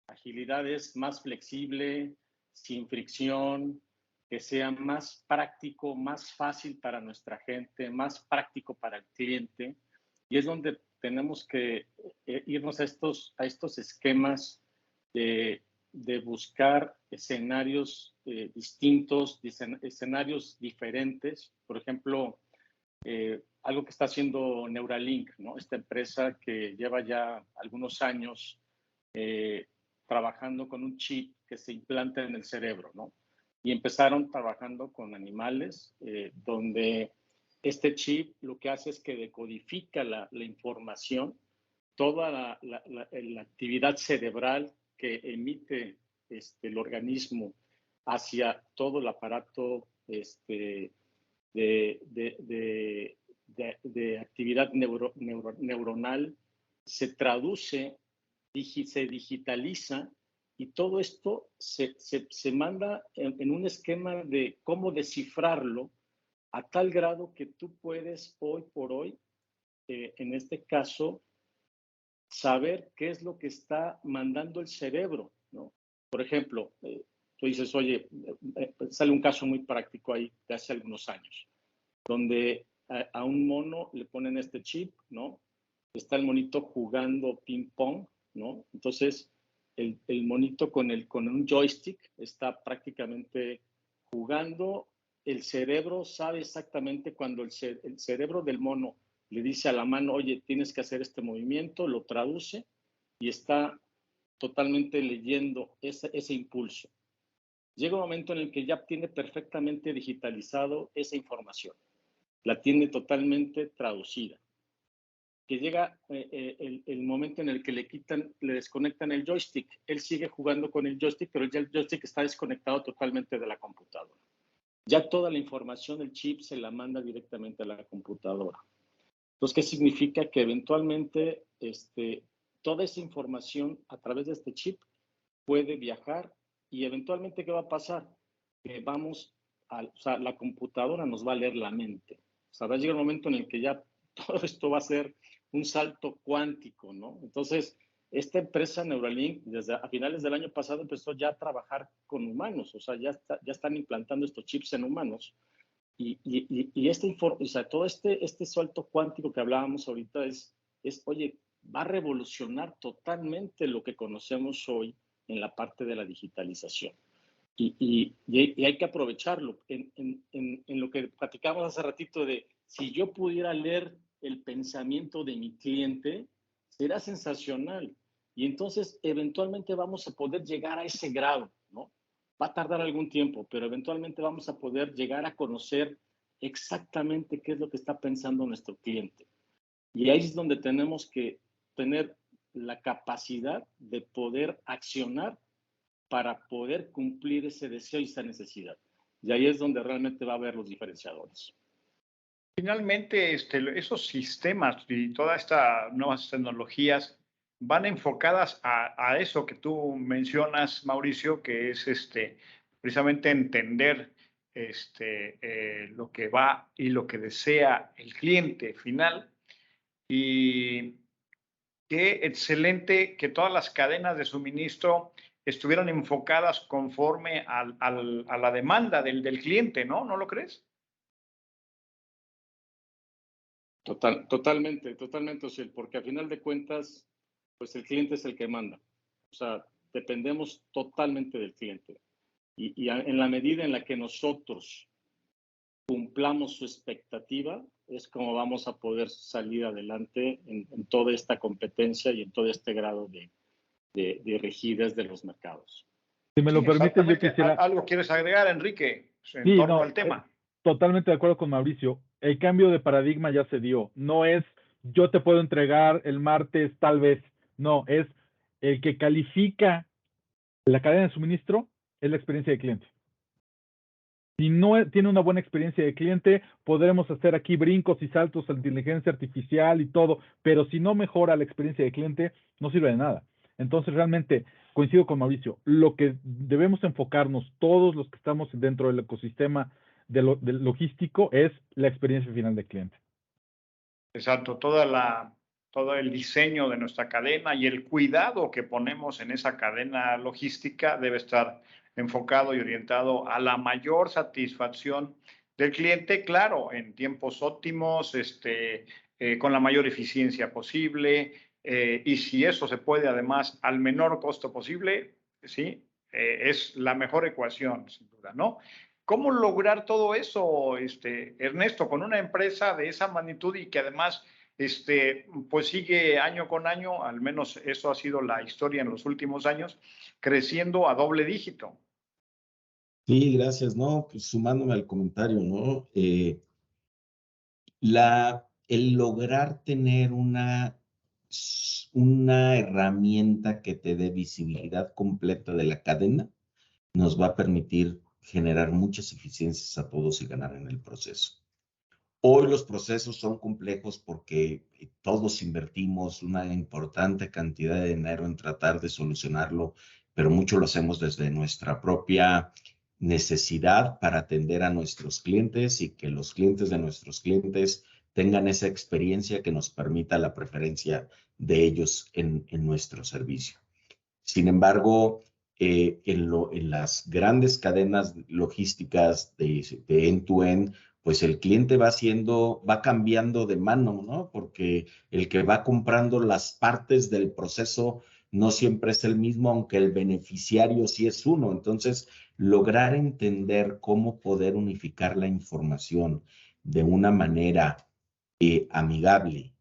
agilidad es más flexible, sin fricción, que sea más práctico, más fácil para nuestra gente, más práctico para el cliente. Y es donde tenemos que irnos a estos esquemas de buscar escenarios distintos, escenarios diferentes. Por ejemplo, algo que está haciendo Neuralink, ¿no? Esta empresa que lleva ya algunos años trabajando con un chip que se implanta en el cerebro, ¿no? Y empezaron trabajando con animales, donde este chip lo que hace es que decodifica la información, toda la actividad cerebral que emite el organismo hacia todo el aparato de actividad neuronal, se traduce, se digitaliza y todo esto se manda en un esquema de cómo descifrarlo a tal grado que tú puedes hoy por hoy, en este caso, saber qué es lo que está mandando el cerebro, ¿no? Por ejemplo, tú dices, oye, sale un caso muy práctico ahí de hace algunos años, donde a un mono le ponen este chip, ¿no? Está el monito jugando ping pong, ¿no? Entonces, el monito con un joystick está prácticamente jugando. El cerebro sabe exactamente cuando el cerebro del mono le dice a la mano, oye, tienes que hacer este movimiento, lo traduce y está totalmente leyendo ese impulso. Llega un momento en el que ya tiene perfectamente digitalizado esa información, la tiene totalmente traducida. Que llega el momento en el que le desconectan el joystick. Él sigue jugando con el joystick, pero ya el joystick está desconectado totalmente de la computadora. Ya toda la información del chip se la manda directamente a la computadora. Entonces, ¿qué significa? Que eventualmente toda esa información a través de este chip puede viajar y eventualmente, ¿qué va a pasar? Que o sea, la computadora nos va a leer la mente. O sea, va a llegar un momento en el que ya todo esto va a ser un salto cuántico, ¿no? Entonces, esta empresa Neuralink, desde a finales del año pasado, empezó ya a trabajar con humanos, o sea, ya están implantando estos chips en humanos. Y o sea, todo este salto cuántico que hablábamos ahorita oye, va a revolucionar totalmente lo que conocemos hoy en la parte de la digitalización. Y hay que aprovecharlo. En lo que platicamos hace ratito de si yo pudiera leer el pensamiento de mi cliente, será sensacional. Y entonces eventualmente vamos a poder llegar a ese grado, ¿no? Va a tardar algún tiempo, pero eventualmente vamos a poder llegar a conocer exactamente qué es lo que está pensando nuestro cliente. Y ahí es donde tenemos que tener la capacidad de poder accionar para poder cumplir ese deseo y esa necesidad. Y ahí es donde realmente va a haber los diferenciadores. Finalmente, esos sistemas y todas estas nuevas tecnologías van enfocadas a eso que tú mencionas, Mauricio, que es precisamente entender lo que va y lo que desea el cliente final. Y qué excelente que todas las cadenas de suministro estuvieran enfocadas conforme a la demanda del cliente, ¿no? ¿No lo crees? Totalmente, Osiel, porque al final de cuentas, pues el cliente es el que manda. O sea, dependemos totalmente del cliente. Y en la medida en la que nosotros cumplamos su expectativa, es como vamos a poder salir adelante en toda esta competencia y en todo este grado de rigidez de los mercados. Si me lo permite, yo quisiera... ¿Algo quieres agregar, Enrique, en Sí, torno no, al tema? Totalmente de acuerdo con Mauricio. El cambio de paradigma ya se dio. No es yo te puedo entregar el martes tal vez. No, es el que califica la cadena de suministro es la experiencia de cliente. Si no tiene una buena experiencia de cliente, podremos hacer aquí brincos y saltos a la inteligencia artificial y todo, pero si no mejora la experiencia de cliente, no sirve de nada. Entonces, realmente, coincido con Mauricio, lo que debemos enfocarnos todos los que estamos dentro del ecosistema del logístico es la experiencia final del cliente. Exacto, todo el diseño de nuestra cadena y el cuidado que ponemos en esa cadena logística debe estar enfocado y orientado a la mayor satisfacción del cliente, claro, en tiempos óptimos, con la mayor eficiencia posible, y si eso se puede además al menor costo posible, sí, es la mejor ecuación, sin duda, ¿no? ¿Cómo lograr todo eso, Ernesto, con una empresa de esa magnitud y que además pues sigue año con año, al menos eso ha sido la historia en los últimos años, creciendo a doble dígito? Sí, gracias, ¿no? Pues sumándome al comentario, ¿no? El lograr tener una herramienta que te dé visibilidad completa de la cadena nos va a permitir generar muchas eficiencias a todos y ganar en el proceso. Hoy los procesos son complejos porque todos invertimos una importante cantidad de dinero en tratar de solucionarlo, pero mucho lo hacemos desde nuestra propia necesidad para atender a nuestros clientes y que los clientes de nuestros clientes tengan esa experiencia que nos permita la preferencia de ellos en nuestro servicio. Sin embargo, en las grandes cadenas logísticas de end-to-end, pues el cliente va cambiando de mano, ¿no? Porque el que va comprando las partes del proceso no siempre es el mismo, aunque el beneficiario sí es uno. Entonces, lograr entender cómo poder unificar la información de una manera amigable,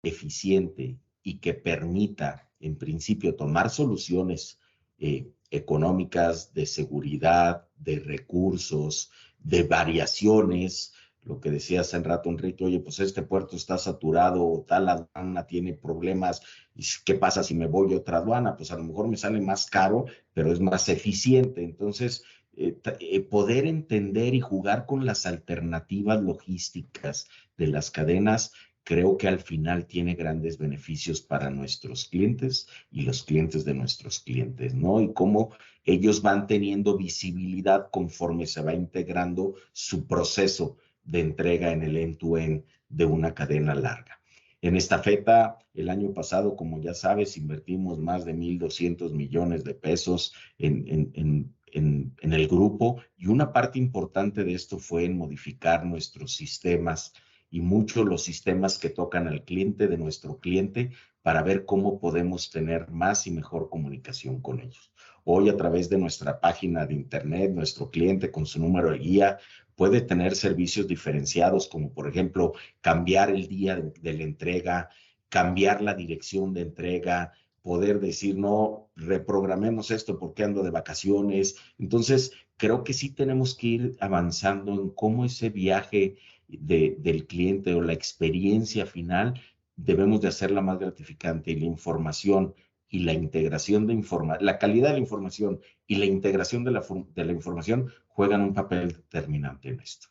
eficiente y que permita, en principio, tomar soluciones económicas, de seguridad, de recursos, de variaciones. Lo que decías hace un rato, Enrique, oye, pues este puerto está saturado o tal aduana tiene problemas, ¿y qué pasa si me voy a otra aduana? Pues a lo mejor me sale más caro, pero es más eficiente. Entonces, poder entender y jugar con las alternativas logísticas de las cadenas, creo que al final tiene grandes beneficios para nuestros clientes y los clientes de nuestros clientes, ¿no? Y cómo ellos van teniendo visibilidad conforme se va integrando su proceso de entrega en el end-to-end de una cadena larga. En esta feta, el año pasado, como ya sabes, invertimos más de 1,200 millones de pesos en el grupo, y una parte importante de esto fue en modificar nuestros sistemas y mucho los sistemas que tocan al cliente de nuestro cliente para ver cómo podemos tener más y mejor comunicación con ellos. Hoy, a través de nuestra página de internet, nuestro cliente con su número de guía puede tener servicios diferenciados, como por ejemplo cambiar el día de la entrega, cambiar la dirección de entrega, poder decir, no, reprogramemos esto porque ando de vacaciones. Entonces, creo que sí tenemos que ir avanzando en cómo ese viaje del cliente o la experiencia final debemos de hacerla más gratificante, y la información y la integración de información, la calidad de la información y la integración de la información juegan un papel determinante en esto.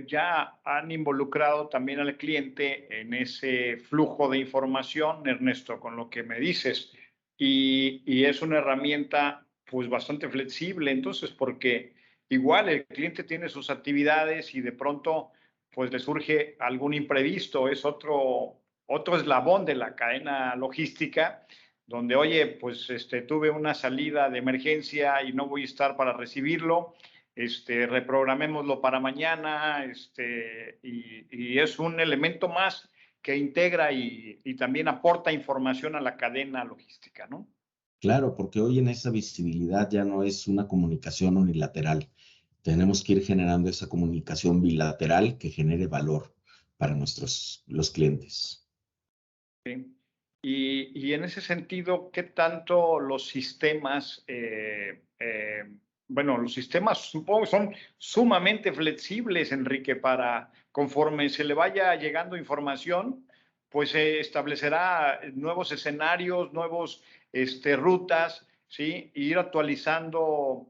Ya han involucrado también al cliente en ese flujo de información, Ernesto, con lo que me dices, y es una herramienta pues bastante flexible, entonces, porque igual el cliente tiene sus actividades y de pronto pues le surge algún imprevisto, es otro eslabón de la cadena logística, donde, oye, pues tuve una salida de emergencia y no voy a estar para recibirlo, reprogramémoslo para mañana, y es un elemento más que integra y también aporta información a la cadena logística, ¿no? Claro, porque hoy en esa visibilidad ya no es una comunicación unilateral. Tenemos que ir generando esa comunicación bilateral que genere valor para los clientes. Sí. Y en ese sentido, ¿qué tanto los sistemas, bueno, los sistemas supongo son sumamente flexibles, Enrique, para conforme se le vaya llegando información, pues se establecerá nuevos escenarios, nuevos rutas, ¿sí? Y ir actualizando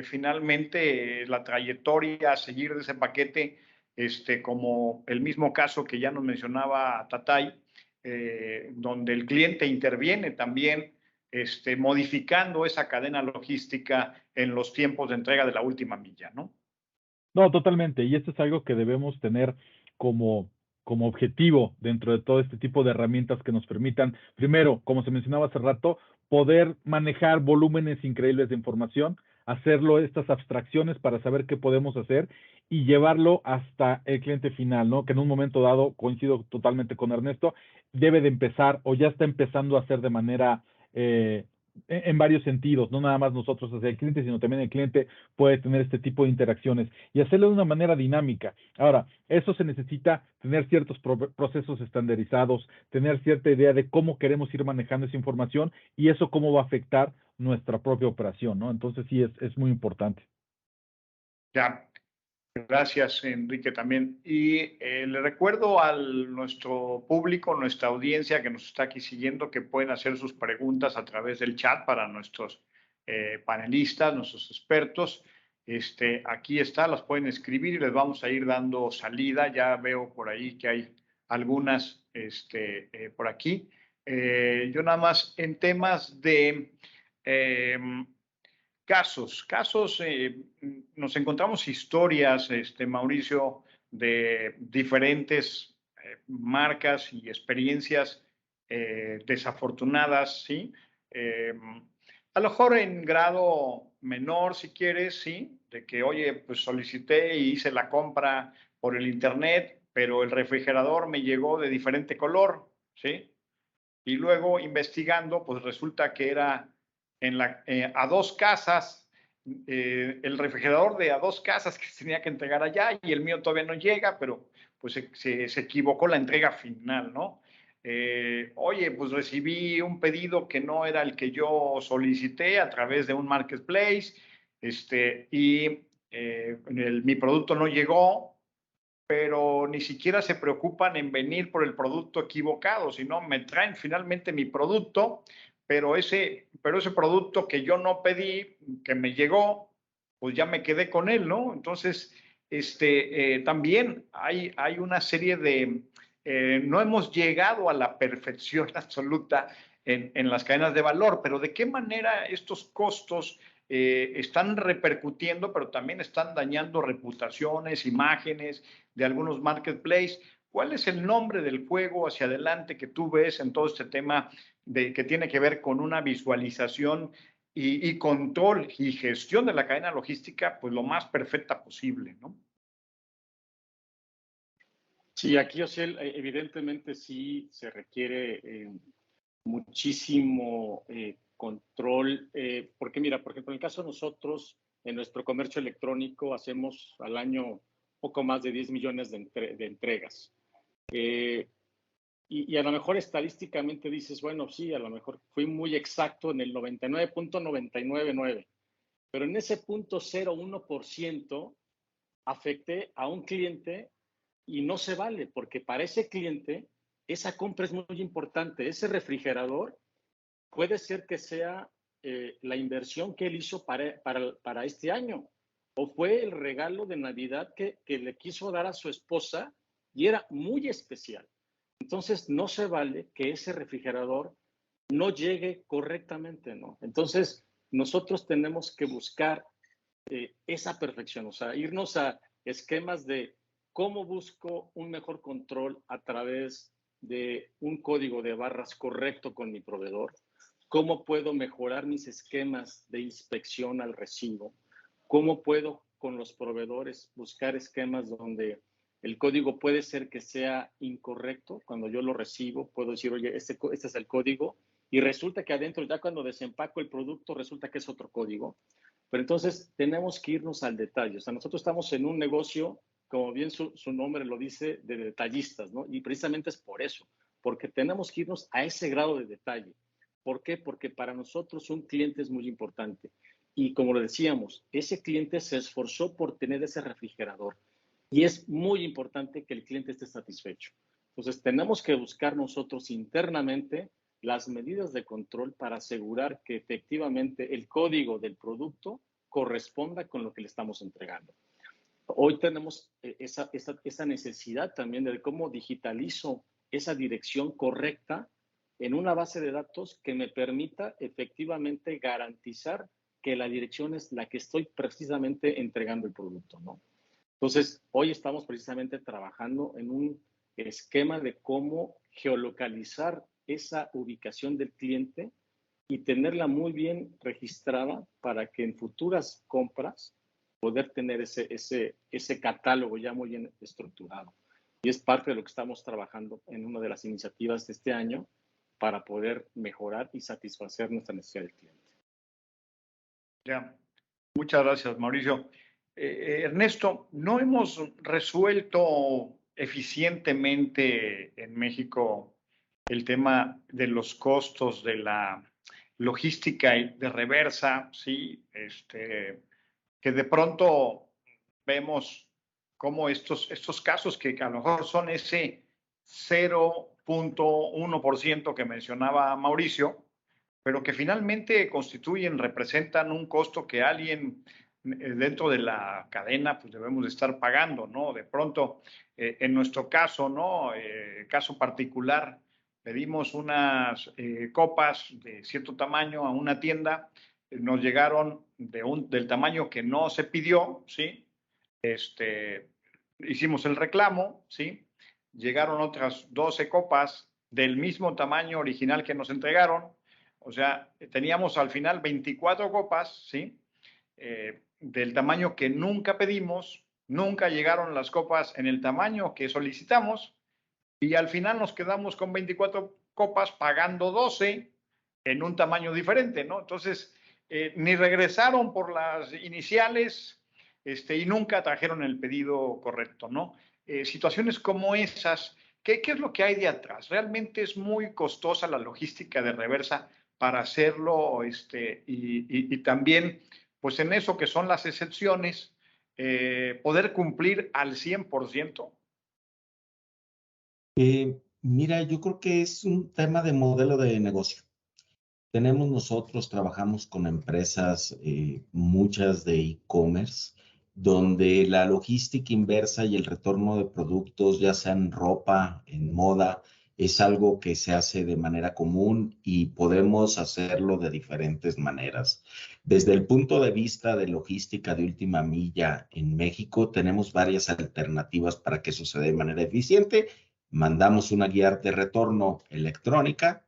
finalmente la trayectoria a seguir de ese paquete, como el mismo caso que ya nos mencionaba Tatay, donde el cliente interviene también modificando esa cadena logística en los tiempos de entrega de la última milla, ¿no? No, totalmente. Y esto es algo que debemos tener como objetivo dentro de todo este tipo de herramientas que nos permitan, primero, como se mencionaba hace rato, poder manejar volúmenes increíbles de información, hacerlo estas abstracciones para saber qué podemos hacer y llevarlo hasta el cliente final, ¿no? Que en un momento dado, coincido totalmente con Ernesto, debe de empezar o ya está empezando a hacer de manera en varios sentidos, no nada más nosotros hacia el cliente, sino también el cliente puede tener este tipo de interacciones y hacerlo de una manera dinámica. Ahora, eso se necesita tener ciertos procesos estandarizados, tener cierta idea de cómo queremos ir manejando esa información y eso cómo va a afectar nuestra propia operación, ¿no? Entonces sí es muy importante. Ya, gracias, Enrique, también. Y le recuerdo a nuestro público, nuestra audiencia que nos está aquí siguiendo, que pueden hacer sus preguntas a través del chat para nuestros panelistas, nuestros expertos. Aquí está, las pueden escribir y les vamos a ir dando salida. Ya veo por ahí que hay algunas por aquí. Yo nada más en temas de casos, nos encontramos historias, Mauricio, de diferentes marcas y experiencias desafortunadas, ¿sí? A lo mejor en grado menor, si quieres, ¿sí? De que, oye, pues solicité y hice la compra por el internet, pero el refrigerador me llegó de diferente color, ¿sí? Y luego investigando, pues resulta que era a dos casas, el refrigerador de a dos casas que se tenía que entregar allá y el mío todavía no llega, pero pues se equivocó la entrega final, ¿no? Oye, pues recibí un pedido que no era el que yo solicité a través de un marketplace, y mi producto no llegó, pero ni siquiera se preocupan en venir por el producto equivocado, sino me traen finalmente mi producto, pero ese producto que yo no pedí, que me llegó, pues ya me quedé con él, ¿no? Entonces, también hay una serie de, no hemos llegado a la perfección absoluta en las cadenas de valor, pero ¿de qué manera estos costos están repercutiendo, pero también están dañando reputaciones, imágenes de algunos marketplaces? ¿Cuál es el nombre del juego hacia adelante que tú ves en todo este tema que tiene que ver con una visualización y control y gestión de la cadena logística, pues lo más perfecta posible, ¿no? Sí, aquí, Ociel, evidentemente sí se requiere muchísimo control, porque mira, por ejemplo, en el caso de nosotros, en nuestro comercio electrónico hacemos al año poco más de 10 millones de entregas. Y a lo mejor estadísticamente dices, bueno, sí, a lo mejor fui muy exacto en el 99.999, pero en ese 0.01% afecté a un cliente y no se vale, porque para ese cliente esa compra es muy importante. Ese refrigerador puede ser que sea la inversión que él hizo para este año, o fue el regalo de Navidad que le quiso dar a su esposa y era muy especial. Entonces, no se vale que ese refrigerador no llegue correctamente, ¿no? Entonces, nosotros tenemos que buscar esa perfección, o sea, irnos a esquemas de cómo busco un mejor control a través de un código de barras correcto con mi proveedor, cómo puedo mejorar mis esquemas de inspección al recibo, cómo puedo con los proveedores buscar esquemas donde el código puede ser que sea incorrecto. Cuando yo lo recibo, puedo decir, oye, este es el código, y resulta que adentro, ya cuando desempaco el producto, resulta que es otro código. Pero entonces tenemos que irnos al detalle. O sea, nosotros estamos en un negocio, como bien su nombre lo dice, de detallistas, ¿no? Y precisamente es por eso, porque tenemos que irnos a ese grado de detalle. ¿Por qué? Porque para nosotros un cliente es muy importante. Y como lo decíamos, ese cliente se esforzó por tener ese refrigerador. Y es muy importante que el cliente esté satisfecho. Entonces, tenemos que buscar nosotros internamente las medidas de control para asegurar que efectivamente el código del producto corresponda con lo que le estamos entregando. Hoy tenemos esa necesidad también de cómo digitalizo esa dirección correcta en una base de datos que me permita efectivamente garantizar que la dirección es la que estoy precisamente entregando el producto, ¿no? Entonces, hoy estamos precisamente trabajando en un esquema de cómo geolocalizar esa ubicación del cliente y tenerla muy bien registrada para que en futuras compras poder tener ese catálogo ya muy bien estructurado. Y es parte de lo que estamos trabajando en una de las iniciativas de este año para poder mejorar y satisfacer nuestra necesidad del cliente. Ya, muchas gracias, Mauricio. Ernesto, no hemos resuelto eficientemente en México el tema de los costos de la logística de reversa, ¿sí? Que de pronto vemos cómo estos casos que a lo mejor son ese 0.1% que mencionaba Mauricio, pero que finalmente representan un costo que alguien dentro de la cadena pues debemos de estar pagando, ¿no? De pronto, en nuestro caso, ¿no? Caso particular, pedimos unas copas de cierto tamaño a una tienda, nos llegaron del tamaño que no se pidió, ¿sí? Hicimos el reclamo, ¿sí? Llegaron otras 12 copas del mismo tamaño original que nos entregaron. O sea, teníamos al final 24 copas, ¿sí? Del tamaño que nunca pedimos, nunca llegaron las copas en el tamaño que solicitamos y al final nos quedamos con 24 copas pagando 12 en un tamaño diferente, ¿no? Entonces, ni regresaron por las iniciales y nunca trajeron el pedido correcto, ¿no? Situaciones como esas, ¿qué es lo que hay de atrás? Realmente es muy costosa la logística de reversa para hacerlo y también, pues en eso que son las excepciones, poder cumplir al 100%. Mira, yo creo que es un tema de modelo de negocio. Trabajamos con empresas, muchas de e-commerce, donde la logística inversa y el retorno de productos, ya sea en ropa, en moda, es algo que se hace de manera común y podemos hacerlo de diferentes maneras. Desde el punto de vista de logística de última milla en México, tenemos varias alternativas para que eso se dé de manera eficiente. Mandamos una guía de retorno electrónica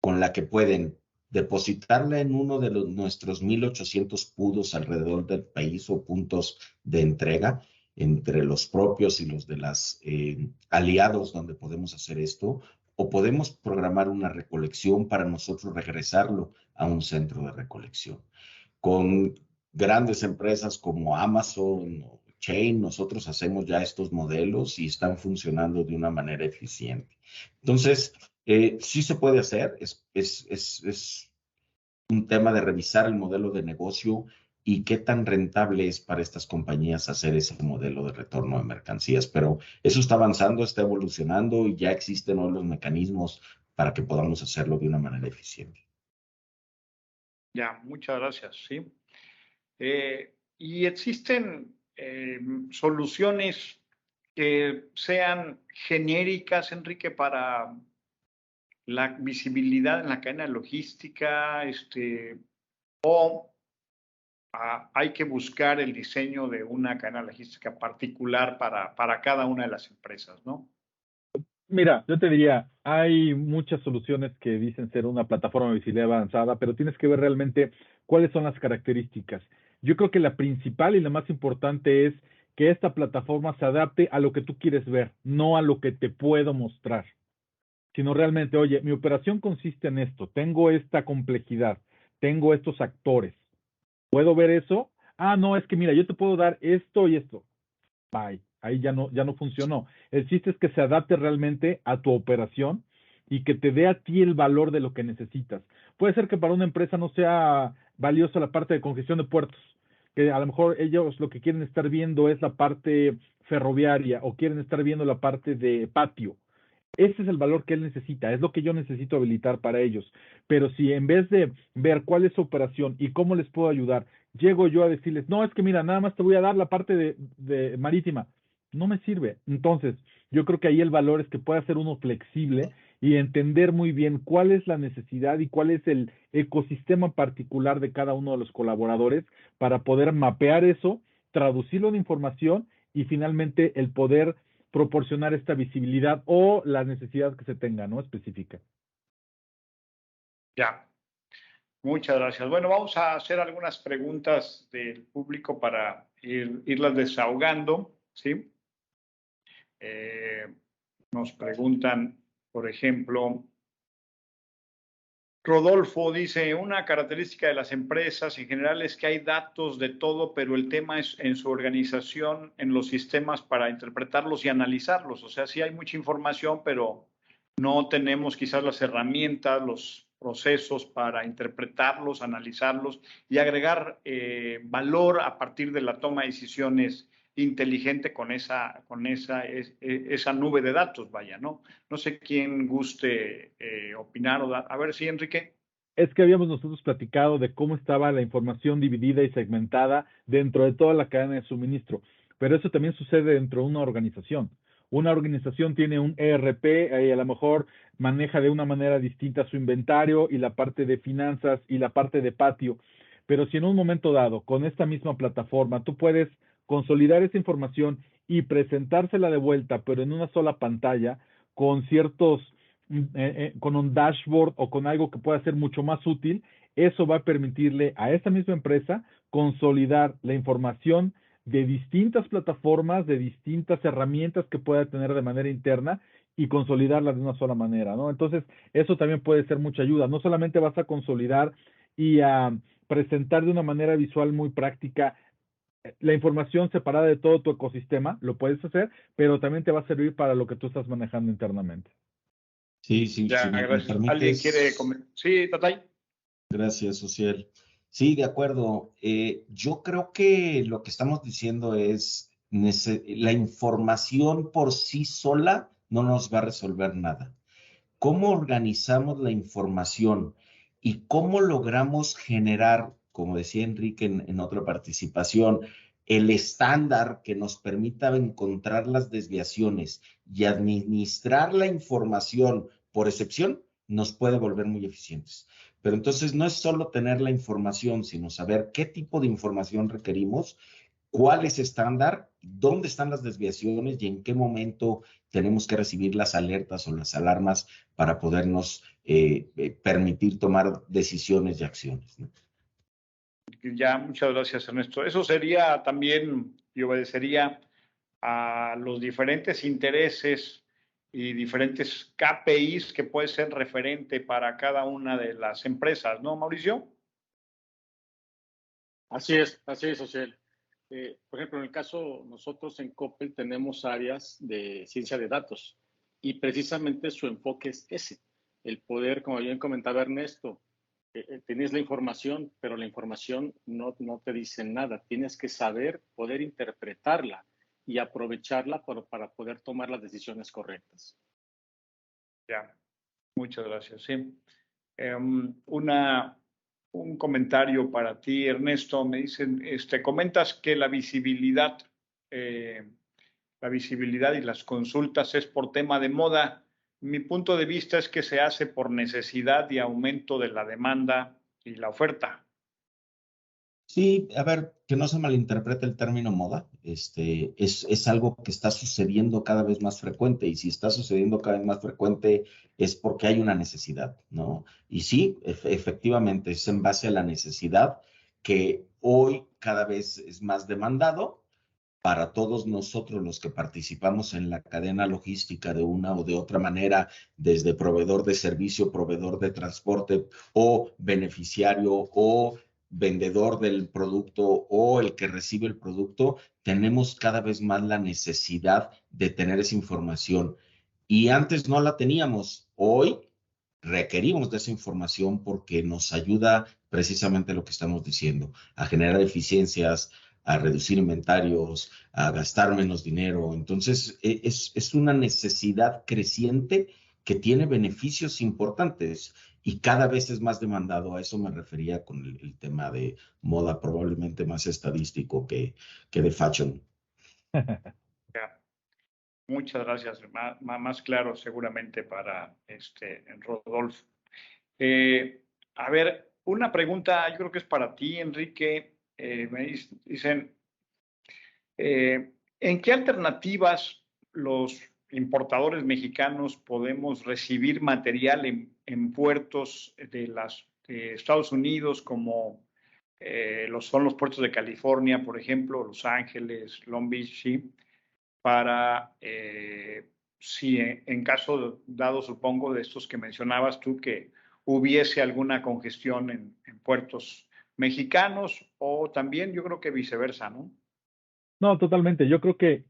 con la que pueden depositarla en uno de nuestros 1,800 PUDOs alrededor del país o puntos de entrega entre los propios y los de los aliados donde podemos hacer esto, o podemos programar una recolección para nosotros regresarlo a un centro de recolección. Con grandes empresas como Amazon o Chain, nosotros hacemos ya estos modelos y están funcionando de una manera eficiente. Entonces, sí se puede hacer, es un tema de revisar el modelo de negocio y qué tan rentable es para estas compañías hacer ese modelo de retorno de mercancías. Pero eso está avanzando, está evolucionando y ya existen hoy los mecanismos para que podamos hacerlo de una manera eficiente. Ya, muchas gracias, sí. Y existen soluciones que sean genéricas, Enrique, para la visibilidad en la cadena logística, o hay que buscar el diseño de una cadena logística particular para cada una de las empresas, ¿no? Mira, yo te diría, hay muchas soluciones que dicen ser una plataforma de visibilidad avanzada, pero tienes que ver realmente cuáles son las características. Yo creo que la principal y la más importante es que esta plataforma se adapte a lo que tú quieres ver, no a lo que te puedo mostrar, sino realmente, oye, mi operación consiste en esto, tengo esta complejidad, tengo estos actores, ¿puedo ver eso? Ah, no, es que mira, yo te puedo dar esto y esto. Bye. Ahí ya no funcionó. El chiste es que se adapte realmente a tu operación y que te dé a ti el valor de lo que necesitas. Puede ser que para una empresa no sea valiosa la parte de congestión de puertos, que a lo mejor ellos lo que quieren estar viendo es la parte ferroviaria o quieren estar viendo la parte de patio. Ese es el valor que él necesita, es lo que yo necesito habilitar para ellos. Pero si en vez de ver cuál es su operación y cómo les puedo ayudar, llego yo a decirles, no, es que mira, nada más te voy a dar la parte de marítima, no me sirve. Entonces, yo creo que ahí el valor es que pueda ser uno flexible y entender muy bien cuál es la necesidad y cuál es el ecosistema particular de cada uno de los colaboradores para poder mapear eso, traducirlo en información y finalmente el poder proporcionar esta visibilidad o la necesidad que se tenga, ¿no? Específica. Ya, muchas gracias. Bueno, vamos a hacer algunas preguntas del público para irlas desahogando, ¿sí? Nos preguntan, por ejemplo, Rodolfo dice, una característica de las empresas en general es que hay datos de todo, pero el tema es en su organización, en los sistemas para interpretarlos y analizarlos. O sea, sí hay mucha información, pero no tenemos quizás las herramientas, los procesos para interpretarlos, analizarlos y agregar valor a partir de la toma de decisiones inteligente con esa nube de datos, vaya, ¿no? No sé quién guste opinar o dar. A ver, sí, Enrique. Es que habíamos nosotros platicado de cómo estaba la información dividida y segmentada dentro de toda la cadena de suministro, pero eso también sucede dentro de una organización. Una organización tiene un ERP y a lo mejor maneja de una manera distinta su inventario y la parte de finanzas y la parte de patio, pero si en un momento dado, con esta misma plataforma, tú puedes consolidar esa información y presentársela de vuelta, pero en una sola pantalla, con ciertos con un dashboard o con algo que pueda ser mucho más útil, eso va a permitirle a esta misma empresa consolidar la información de distintas plataformas, de distintas herramientas que pueda tener de manera interna y consolidarlas de una sola manera, ¿no? Entonces, eso también puede ser mucha ayuda. No solamente vas a consolidar y a presentar de una manera visual muy práctica la información separada de todo tu ecosistema, lo puedes hacer, pero también te va a servir para lo que tú estás manejando internamente. Sí, sí, Ya, si me gracias. ¿Alguien quiere permites. comentar? Sí, Tatay. Gracias, Social. Sí, de acuerdo. Yo creo que lo que estamos diciendo es la información por sí sola no nos va a resolver nada. ¿Cómo organizamos la información y cómo logramos generar, como decía Enrique en otra participación, el estándar que nos permita encontrar las desviaciones y administrar la información por excepción, nos puede volver muy eficientes? Pero entonces no es solo tener la información, sino saber qué tipo de información requerimos, cuál es estándar, dónde están las desviaciones y en qué momento tenemos que recibir las alertas o las alarmas para podernos permitir tomar decisiones y acciones, ¿no? Ya, muchas gracias, Ernesto. Eso sería también y obedecería a los diferentes intereses y diferentes KPIs que puede ser referente para cada una de las empresas, ¿no, Mauricio? Así es, Ociel. Por ejemplo, en el caso, nosotros en Coppel tenemos áreas de ciencia de datos y precisamente su enfoque es ese, el poder, como bien comentaba Ernesto, tienes la información, pero la información no te dice nada. Tienes que saber poder interpretarla y aprovecharla para poder tomar las decisiones correctas. Ya, muchas gracias. Sí. Un comentario para ti, Ernesto. Me dicen, comentas que la visibilidad y las consultas es por tema de moda. Mi punto de vista es que se hace por necesidad y aumento de la demanda y la oferta. Sí, a ver, que no se malinterprete el término moda. Es algo que está sucediendo cada vez más frecuente, y si está sucediendo cada vez más frecuente es porque hay una necesidad, ¿no? Y sí, efectivamente, es en base a la necesidad que hoy cada vez es más demandado para todos nosotros los que participamos en la cadena logística de una o de otra manera, desde proveedor de servicio, proveedor de transporte o beneficiario o vendedor del producto o el que recibe el producto, tenemos cada vez más la necesidad de tener esa información. Y antes no la teníamos. Hoy requerimos de esa información porque nos ayuda precisamente lo que estamos diciendo, a generar eficiencias, a reducir inventarios, a gastar menos dinero. Entonces, es una necesidad creciente que tiene beneficios importantes y cada vez es más demandado. A eso me refería con el tema de moda, probablemente más estadístico que de fashion. Ya. Muchas gracias. Más claro seguramente para Rodolfo. A ver, una pregunta, yo creo que es para ti, Enrique. Me dicen, ¿en qué alternativas los importadores mexicanos podemos recibir material en puertos de Estados Unidos, como son los puertos de California, por ejemplo, Los Ángeles, Long Beach, ¿sí? Para, si en caso dado, supongo, de estos que mencionabas tú, que hubiese alguna congestión en puertos mexicanos, o también yo creo que viceversa, ¿no? No, totalmente. Yo creo que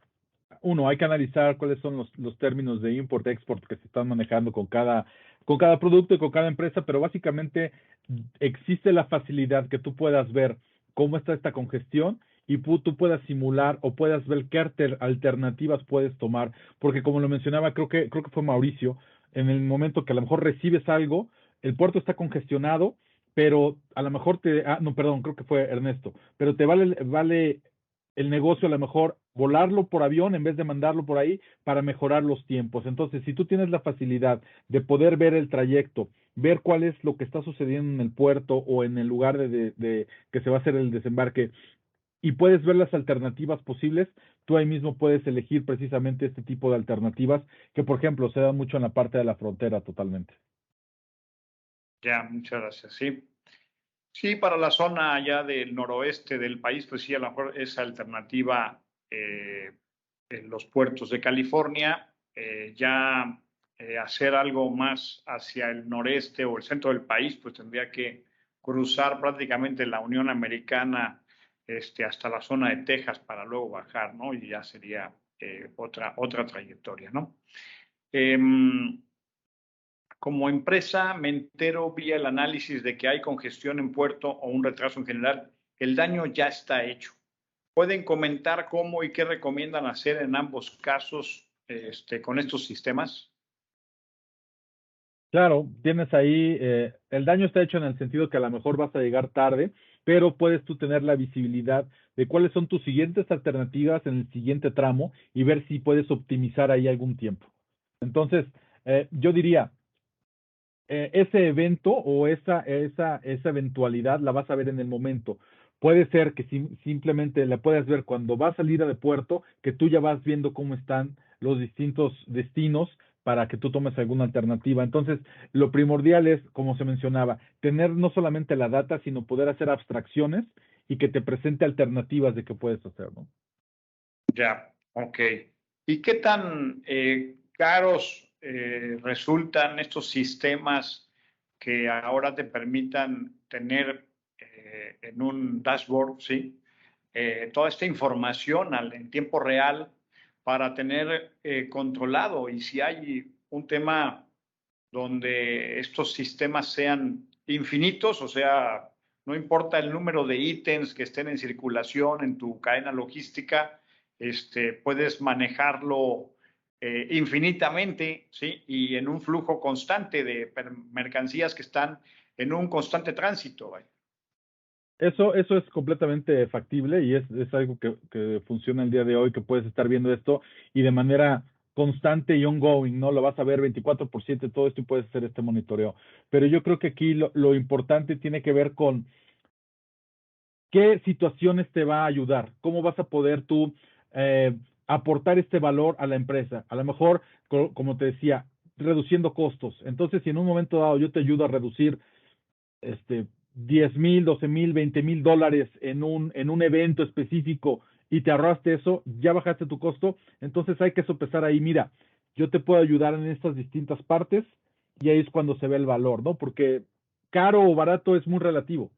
uno, hay que analizar cuáles son los términos de import-export que se están manejando con cada producto y con cada empresa, pero básicamente existe la facilidad que tú puedas ver cómo está esta congestión y tú puedas simular o puedas ver qué alternativas puedes tomar, porque como lo mencionaba, creo que fue Mauricio, en el momento que a lo mejor recibes algo, el puerto está congestionado, pero a lo mejor no, perdón, creo que fue Ernesto, pero te vale el negocio a lo mejor volarlo por avión en vez de mandarlo por ahí para mejorar los tiempos. Entonces, si tú tienes la facilidad de poder ver el trayecto, ver cuál es lo que está sucediendo en el puerto o en el lugar de que se va a hacer el desembarque y puedes ver las alternativas posibles, tú ahí mismo puedes elegir precisamente este tipo de alternativas que, por ejemplo, se dan mucho en la parte de la frontera totalmente. Ya, muchas gracias. Sí. Sí, para la zona allá del noroeste del país, pues sí, a lo mejor esa alternativa en los puertos de California, hacer algo más hacia el noreste o el centro del país, pues tendría que cruzar prácticamente la Unión Americana hasta la zona de Texas para luego bajar, ¿no? Y ya sería otra trayectoria, ¿no? Como empresa me entero vía el análisis de que hay congestión en puerto o un retraso en general. El daño ya está hecho. ¿Pueden comentar cómo y qué recomiendan hacer en ambos casos con estos sistemas? Claro, tienes ahí, el daño está hecho en el sentido que a lo mejor vas a llegar tarde, pero puedes tú tener la visibilidad de cuáles son tus siguientes alternativas en el siguiente tramo y ver si puedes optimizar ahí algún tiempo. Entonces, yo diría, ese evento o esa eventualidad la vas a ver en el momento. Puede ser que simplemente la puedas ver cuando va a salir de puerto, que tú ya vas viendo cómo están los distintos destinos para que tú tomes alguna alternativa. Entonces, lo primordial es, como se mencionaba, tener no solamente la data, sino poder hacer abstracciones y que te presente alternativas de qué puedes hacer, ¿no? Ya, ok. ¿Y qué tan caros resultan estos sistemas que ahora te permitan tener en un dashboard, ¿sí? Toda esta información en tiempo real para tener controlado? Y si hay un tema donde estos sistemas sean infinitos, o sea, no importa el número de ítems que estén en circulación en tu cadena logística, puedes manejarlo infinitamente, ¿sí? Y en un flujo constante de mercancías que están en un constante tránsito. ¿Vale? Eso es completamente factible y es algo que funciona el día de hoy, que puedes estar viendo esto y de manera constante y ongoing, ¿no? Lo vas a ver 24/7 todo esto y puedes hacer este monitoreo. Pero yo creo que aquí lo importante tiene que ver con qué situaciones te va a ayudar, cómo vas a poder tú aportar este valor a la empresa. A lo mejor, como te decía, reduciendo costos. Entonces, si en un momento dado yo te ayudo a reducir 10,000, 12,000, $20,000 en un evento específico y te ahorraste eso, ya bajaste tu costo, entonces hay que sopesar ahí, mira, yo te puedo ayudar en estas distintas partes y ahí es cuando se ve el valor, ¿no? Porque caro o barato es muy relativo.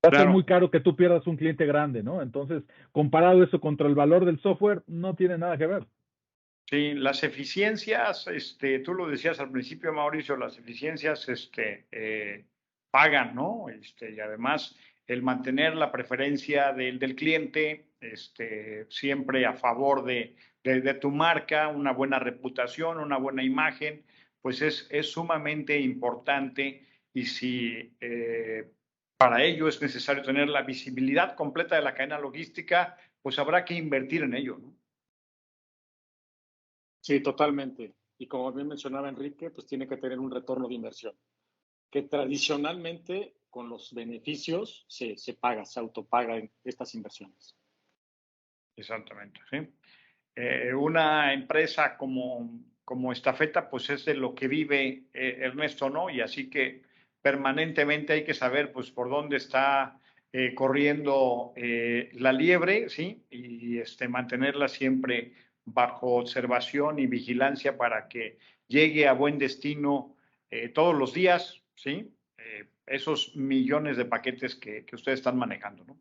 Va a ser muy Claro, caro que tú pierdas un cliente grande, ¿no? Entonces, comparado eso contra el valor del software, no tiene nada que ver. sí, las eficiencias, tú lo decías al principio, Mauricio, las eficiencias, pagan, ¿no? Y además el mantener la preferencia del cliente, siempre a favor de tu marca, una buena reputación, una buena imagen, pues es sumamente importante y si para ello es necesario tener la visibilidad completa de la cadena logística, pues habrá que invertir en ello, ¿no? Sí, totalmente. Y como bien mencionaba Enrique, pues tiene que tener un retorno de inversión, que tradicionalmente con los beneficios se paga, se autopaga en estas inversiones. Exactamente, sí. Una empresa como Estafeta, pues es de lo que vive Ernesto, ¿no? Y así que permanentemente hay que saber, pues, por dónde está corriendo la liebre, ¿sí? Y mantenerla siempre bajo observación y vigilancia para que llegue a buen destino todos los días, ¿sí? Esos millones de paquetes que ustedes están manejando, ¿no?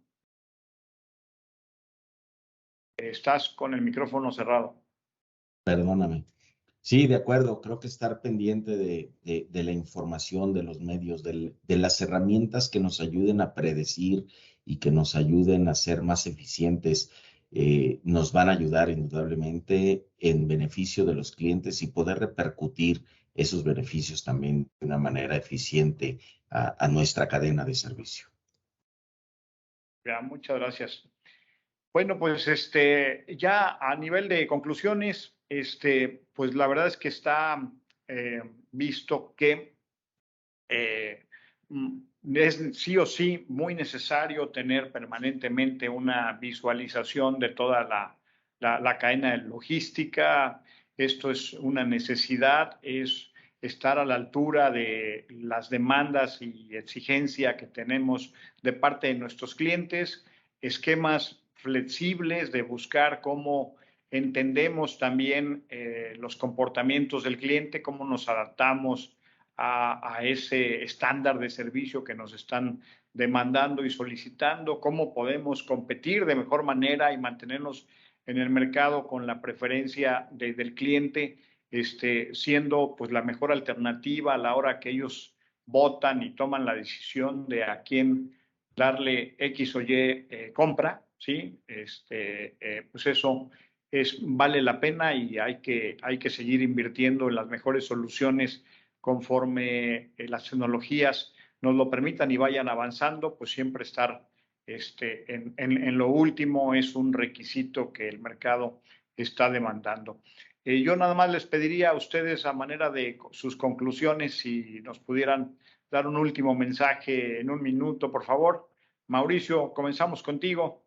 Estás con el micrófono cerrado. Perdóname. Sí, de acuerdo. Creo que estar pendiente de la información, de los medios, de las herramientas que nos ayuden a predecir y que nos ayuden a ser más eficientes, nos van a ayudar indudablemente en beneficio de los clientes y poder repercutir esos beneficios también de una manera eficiente a nuestra cadena de servicio. Ya, muchas gracias. Bueno, pues ya a nivel de conclusiones, pues la verdad es que está visto que eh, es sí o sí muy necesario tener permanentemente una visualización de toda la cadena de logística. Esto es una necesidad, es estar a la altura de las demandas y exigencia que tenemos de parte de nuestros clientes, esquemas flexibles de buscar cómo entendemos también los comportamientos del cliente, cómo nos adaptamos a ese estándar de servicio que nos están demandando y solicitando, cómo podemos competir de mejor manera y mantenernos en el mercado con la preferencia del cliente, siendo pues la mejor alternativa a la hora que ellos votan y toman la decisión de a quién darle X o Y compra, ¿sí? Pues eso vale la pena y hay que seguir invirtiendo en las mejores soluciones conforme las tecnologías nos lo permitan y vayan avanzando, pues siempre estar en lo último es un requisito que el mercado está demandando. Yo nada más les pediría a ustedes a manera de sus conclusiones si nos pudieran dar un último mensaje en un minuto, por favor. Mauricio, comenzamos contigo.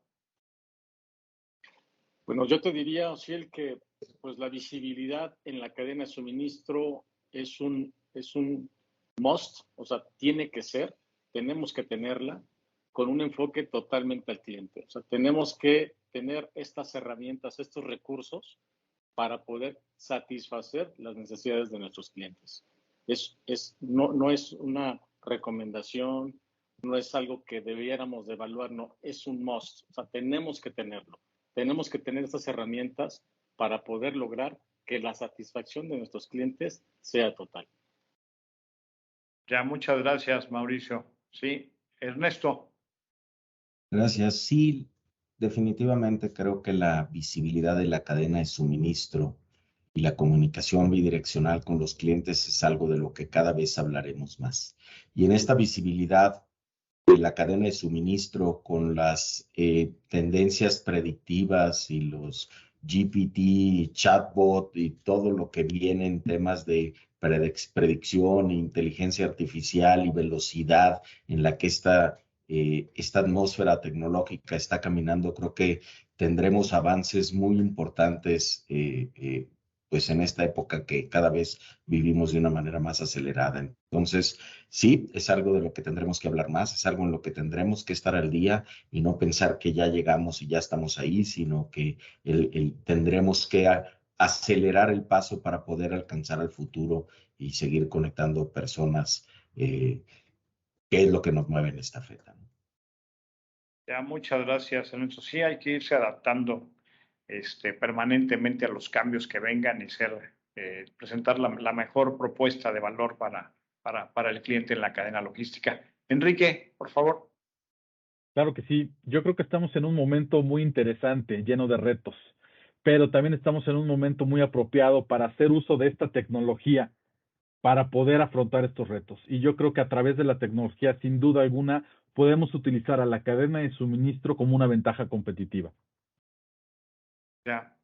Bueno, yo te diría, Ociel, que pues la visibilidad en la cadena de suministro es un must, o sea, tiene que ser, tenemos que tenerla con un enfoque totalmente al cliente. O sea, tenemos que tener estas herramientas, estos recursos para poder satisfacer las necesidades de nuestros clientes. No es una recomendación, no es algo que debiéramos de evaluar, no, es un must. O sea, tenemos que tenerlo. Tenemos que tener estas herramientas para poder lograr que la satisfacción de nuestros clientes sea total. Ya, muchas gracias, Mauricio. Sí, Ernesto. Gracias. Sí, definitivamente creo que la visibilidad de la cadena de suministro y la comunicación bidireccional con los clientes es algo de lo que cada vez hablaremos más. Y en esta visibilidad de la cadena de suministro con las tendencias predictivas y los GPT, chatbot y todo lo que viene en temas de predicción, inteligencia artificial y velocidad en la que esta atmósfera tecnológica está caminando, creo que tendremos avances muy importantes pues en esta época que cada vez vivimos de una manera más acelerada. Entonces, sí, es algo de lo que tendremos que hablar más, es algo en lo que tendremos que estar al día y no pensar que ya llegamos y ya estamos ahí, sino que tendremos que acelerar el paso para poder alcanzar el futuro y seguir conectando personas, que es lo que nos mueve en esta feta, ¿no? Ya, muchas gracias, Ernesto. Sí, hay que irse adaptando permanentemente a los cambios que vengan y presentar la mejor propuesta de valor para el cliente en la cadena logística. Enrique, por favor. Claro que sí. Yo creo que estamos en un momento muy interesante, lleno de retos, pero también estamos en un momento muy apropiado para hacer uso de esta tecnología para poder afrontar estos retos. Y yo creo que a través de la tecnología, sin duda alguna, podemos utilizar a la cadena de suministro como una ventaja competitiva. Ya,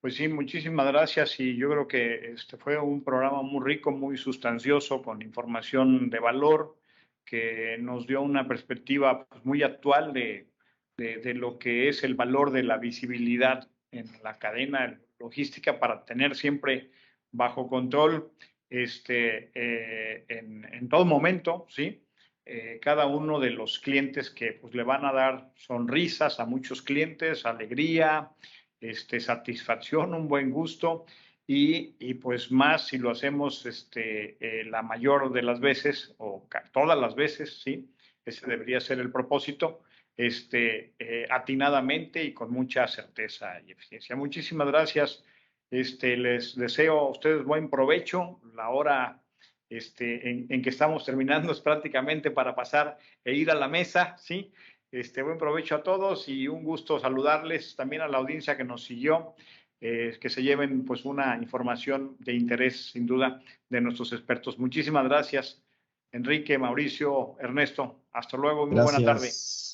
pues sí, muchísimas gracias y yo creo que fue un programa muy rico, muy sustancioso, con información de valor, que nos dio una perspectiva pues, muy actual de lo que es el valor de la visibilidad en la cadena logística para tener siempre bajo control en todo momento, ¿sí? Cada uno de los clientes que pues, le van a dar sonrisas a muchos clientes, alegría, satisfacción, un buen gusto y pues más si lo hacemos la mayor de las veces o todas las veces, ¿sí? Ese debería ser el propósito, atinadamente y con mucha certeza y eficiencia. Muchísimas gracias. Les deseo a ustedes buen provecho. La hora en que estamos terminando es prácticamente para pasar e ir a la mesa, ¿sí? Buen provecho a todos y un gusto saludarles también a la audiencia que nos siguió, que se lleven pues una información de interés sin duda de nuestros expertos. Muchísimas gracias, Enrique, Mauricio, Ernesto. Hasta luego y muy buena tarde.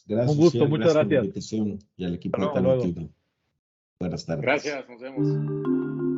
Gracias, Un gusto, Ciel, muchas gracias por la gracias. invitación y al equipo de Hasta luego. Talent Club. Buenas tardes. Gracias, nos vemos.